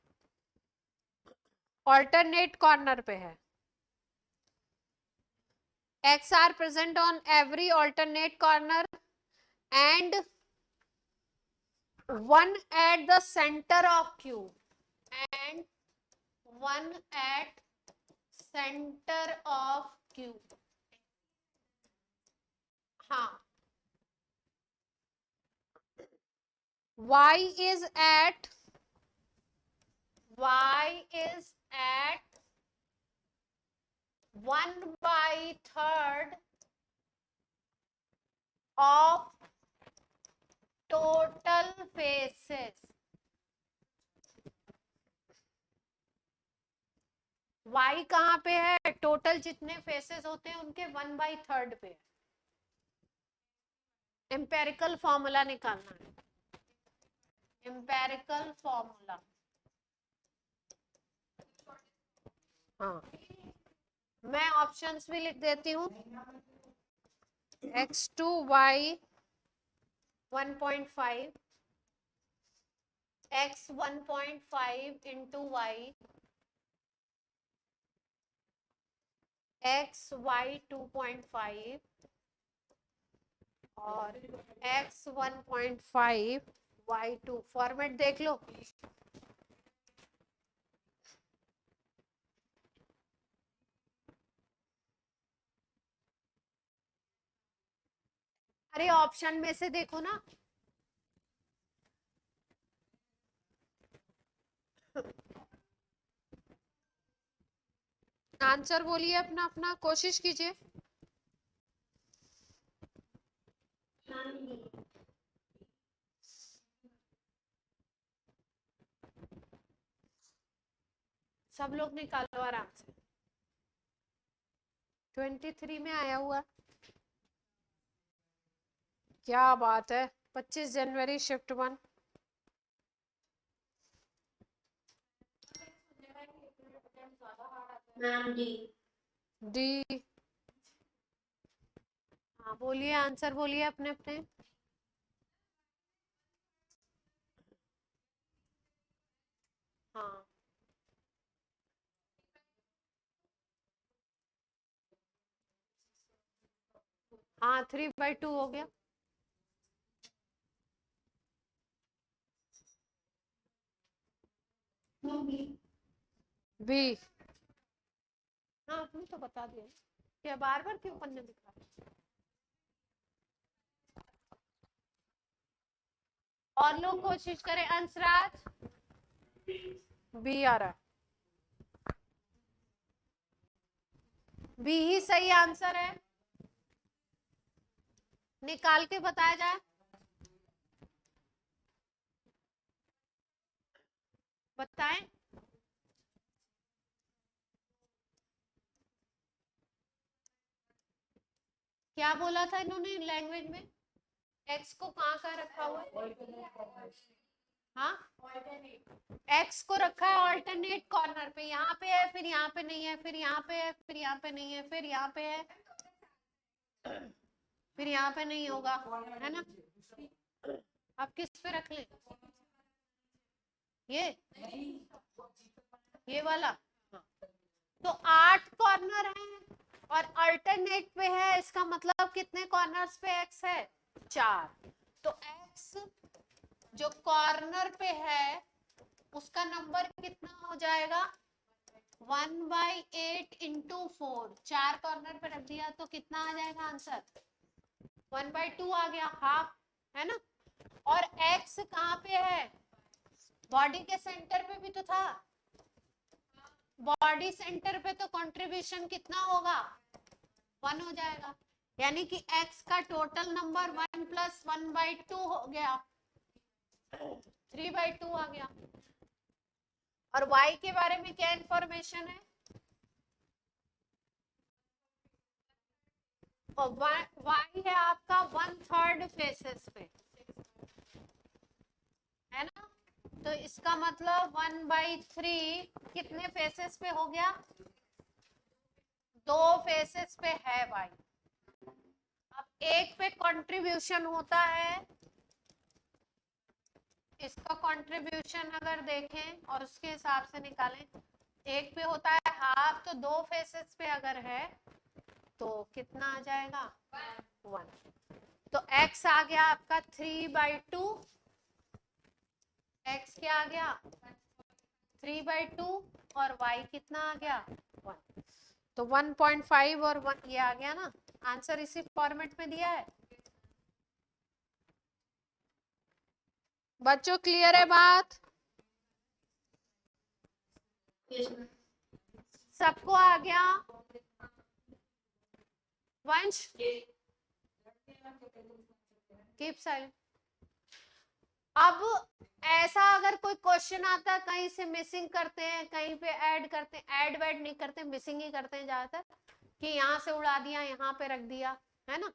Speaker 1: ऑल्टरनेट कॉर्नर पे है। X are present on every alternate corner and one at the center of cube and one at center of cube। हाँ, y is at 1/3 of total faces। y कहाँ पे है? टोटल जितने फेसेस होते हैं उनके 1/3 पे है। एम्पेरिकल फॉर्मूला निकालना है, एम्पेरिकल फॉर्मूला। हाँ, मैं ऑप्शंस भी लिख देती हूँ। x2y 1.5, x 1.5 into y, x y 2.5 और x 1.5 y 2। फॉर्मेट देख लो। अरे ऑप्शन में से देखो ना। आंसर बोलिए अपना अपना, कोशिश कीजिए। सब लोग निकालो आराम से। 23 में आया हुआ। क्या बात है। 25 जनवरी शिफ्ट 1। डी। हाँ बोलिए, आंसर बोलिए अपने अपने। हाँ हाँ, 3/2 हो गया। बी। हाँ आपने तो बता दिया। क्या बार बार क्यों पन्ने दिखा रहे? और लोग कोशिश करें। अंशराज। बी आ रहा है। बी ही सही आंसर है। निकाल के बताया जाए। बताएं। क्या बोला था इन्होंने लैंग्वेज में? एक्स को कहाँ रखा हुआ है? हाँ, एक्स को रखा है ऑल्टरनेट कॉर्नर पे। यहाँ पे है, फिर यहाँ पे नहीं है, फिर यहाँ पे है, फिर यहाँ पे नहीं है, फिर यहाँ पे है, फिर यहाँ पे नहीं होगा, है ना? अब किस पे रख ले? ये वाला। हाँ। तो 8 कॉर्नर है और अल्टरनेट पे है, इसका मतलब कितने कॉर्नर्स पे एक्स है? 4। तो एक्स जो कॉर्नर पे है उसका नंबर कितना हो जाएगा? 1/8 इंटू 4। 4 कॉर्नर पे रख दिया तो कितना आ जाएगा आंसर? 1/2 आ गया, हाफ, है ना? और x कहाँ पे है? बॉडी के सेंटर पे भी तो था। बॉडी सेंटर पे तो कंट्रीब्यूशन कितना होगा? 1 हो जाएगा। यानी कि x का टोटल नंबर 1 + 1/2 हो गया, 3/2 आ गया। और y के बारे में क्या इंफॉर्मेशन है? और y है आपका 1/3 फेसेस पे, है ना? तो इसका मतलब 1/3 कितने फेसेस पे हो गया? 2 फेसेस पे है y। अब एक पे कंट्रीब्यूशन होता है, इसका कंट्रीब्यूशन अगर देखें और उसके हिसाब से निकालें, एक पे होता है हाफ, तो 2 फेसेस पे अगर है तो कितना आ जाएगा? 1। तो x आ गया आपका 3/2। x क्या आ गया? 3/2 और y कितना आ गया? 1। तो 1.5 और 1 ये आ गया ना आंसर, इसी फॉर्मेट में दिया है। बच्चों क्लियर है बात? सबको आ गया? वंश कीप साइलेंट। अब ऐसा अगर कोई क्वेश्चन आता है, कहीं से मिसिंग करते हैं, कहीं पे ऐड करते हैं, ऐड वैड नहीं करते, मिसिंग ही करते हैं ज्यादातर, कि यहाँ से उड़ा दिया, यहाँ पे रख दिया, है ना?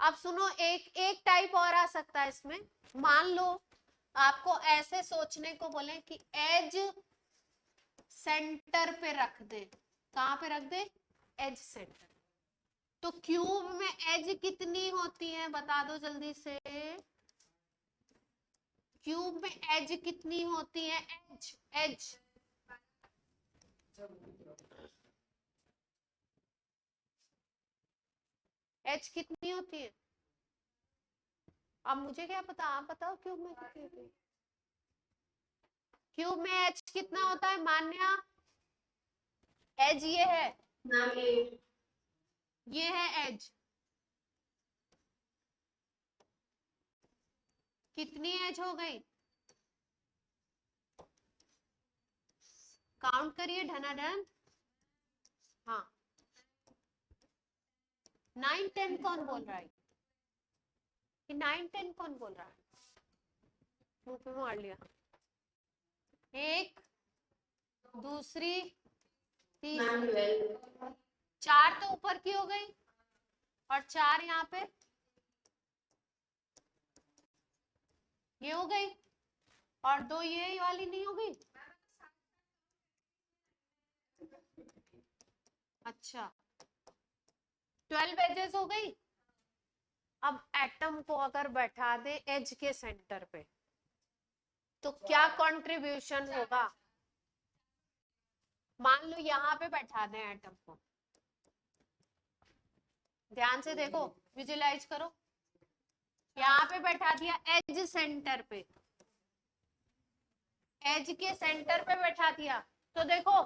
Speaker 1: अब सुनो, एक एक टाइप और आ सकता है इसमें। मान लो आपको ऐसे सोचने को बोले कि एज सेंटर पे रख दे, कहाँ पे रख दे, एज सेंटर। तो क्यूब में एज कितनी होती है बता दो जल्दी से, क्यूब में एज कितनी होती है, एज एज एज कितनी होती है, अब मुझे क्या पता, आप बताओ क्यूब में कितनी होती है। क्यूब में एच कितना होता है मान्या, एज ये है, ये है एज, कितनी एज हो गई, काउंट करिए धनाधन। हाँ 9 10 कौन बोल रहा है, कि 9 10 कौन बोल रहा है, मुंह पे मार लिया, एक दूसरी तीसरी, 4 तो ऊपर की हो गई और 4 यहाँ पे ये हो गई, और 2 ये वाली नहीं हो गई। अच्छा 12 एजेस हो गई। अब एटम को अगर बैठा दे एज के सेंटर पे तो क्या कंट्रीब्यूशन होगा, मान लो यहाँ पे बैठा दें एटम को, ध्यान से देखो विजुलाइज करो, यहाँ पे बैठा दिया एज सेंटर पे, एज के सेंटर पे बैठा दिया, तो देखो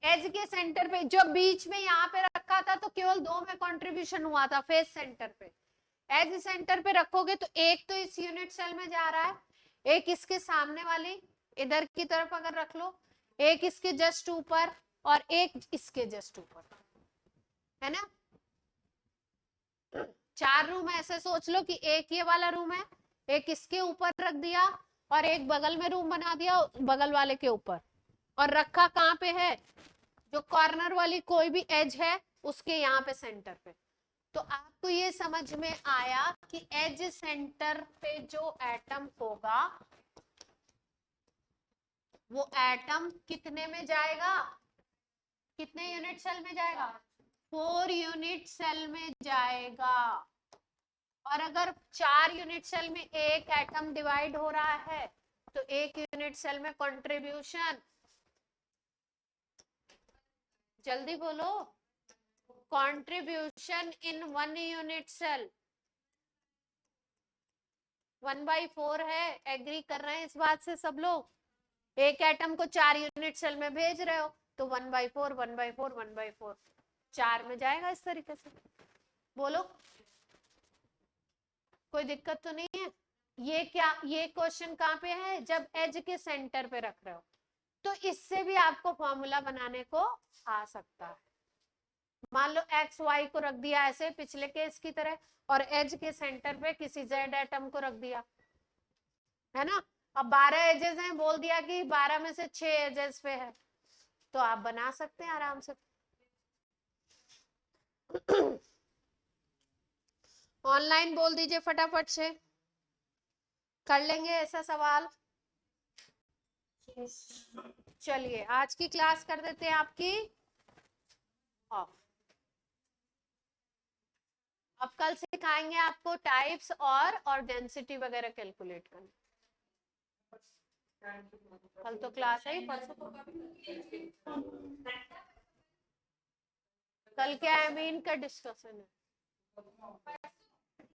Speaker 1: एज के सेंटर पे जो बीच में यहाँ पे रखा था तो केवल 2 में कंट्रीब्यूशन हुआ था फेस सेंटर पे, एज सेंटर पे रखोगे तो एक तो इस यूनिट सेल में जा रहा है, एक इसके सामने वाली इधर की तरफ अगर रख लो, एक इसके जस्ट ऊपर और एक इसके जस्ट ऊपर, है ना। 4 रूम ऐसे सोच लो कि एक ये वाला रूम है, एक इसके ऊपर रख दिया और एक बगल में रूम बना दिया बगल वाले के ऊपर, और रखा कहाँ पे है, जो कॉर्नर वाली कोई भी एज है उसके यहाँ पे सेंटर पे। तो आपको ये समझ में आया कि एज सेंटर पे जो एटम होगा वो एटम कितने में जाएगा, कितने यूनिट सेल में जाएगा, 4 यूनिट सेल में जाएगा। और अगर 4 यूनिट सेल में एक एटम डिवाइड हो रहा है तो एक यूनिट सेल में कंट्रीब्यूशन, जल्दी बोलो, कंट्रीब्यूशन इन 1 यूनिट सेल 1/4 है। एग्री कर रहे हैं इस बात से सब लोग, एक एटम को 4 यूनिट सेल में भेज रहे हो तो 1/4 1/4 1/4 4 में जाएगा इस तरीके से। बोलो कोई दिक्कत तो नहीं है। ये क्या, ये क्वेश्चन कहाँ पे है, जब एज के सेंटर पे रख रहे हो, तो इससे भी आपको फॉर्मूला बनाने को आ सकता है। मान लो एक्स वाई को रख दिया ऐसे पिछले केस की तरह, और एज के सेंटर पे किसी जेड एटम को रख दिया, है ना। अब 12 एजेस हैं, बोल दिया कि 12 में से 6 एजेस पे है, तो आप बना सकते हैं आराम से। ऑनलाइन बोल दीजिए फटाफट से, कर लेंगे ऐसा सवाल। चलिए आज की क्लास कर देते हैं आपकी ऑफ। अब कल सिखाएंगे आपको टाइप्स और डेंसिटी वगैरह कैलकुलेट करना। कल तो क्लास है, परसों कल क्या एमीन का डिस्कशन है।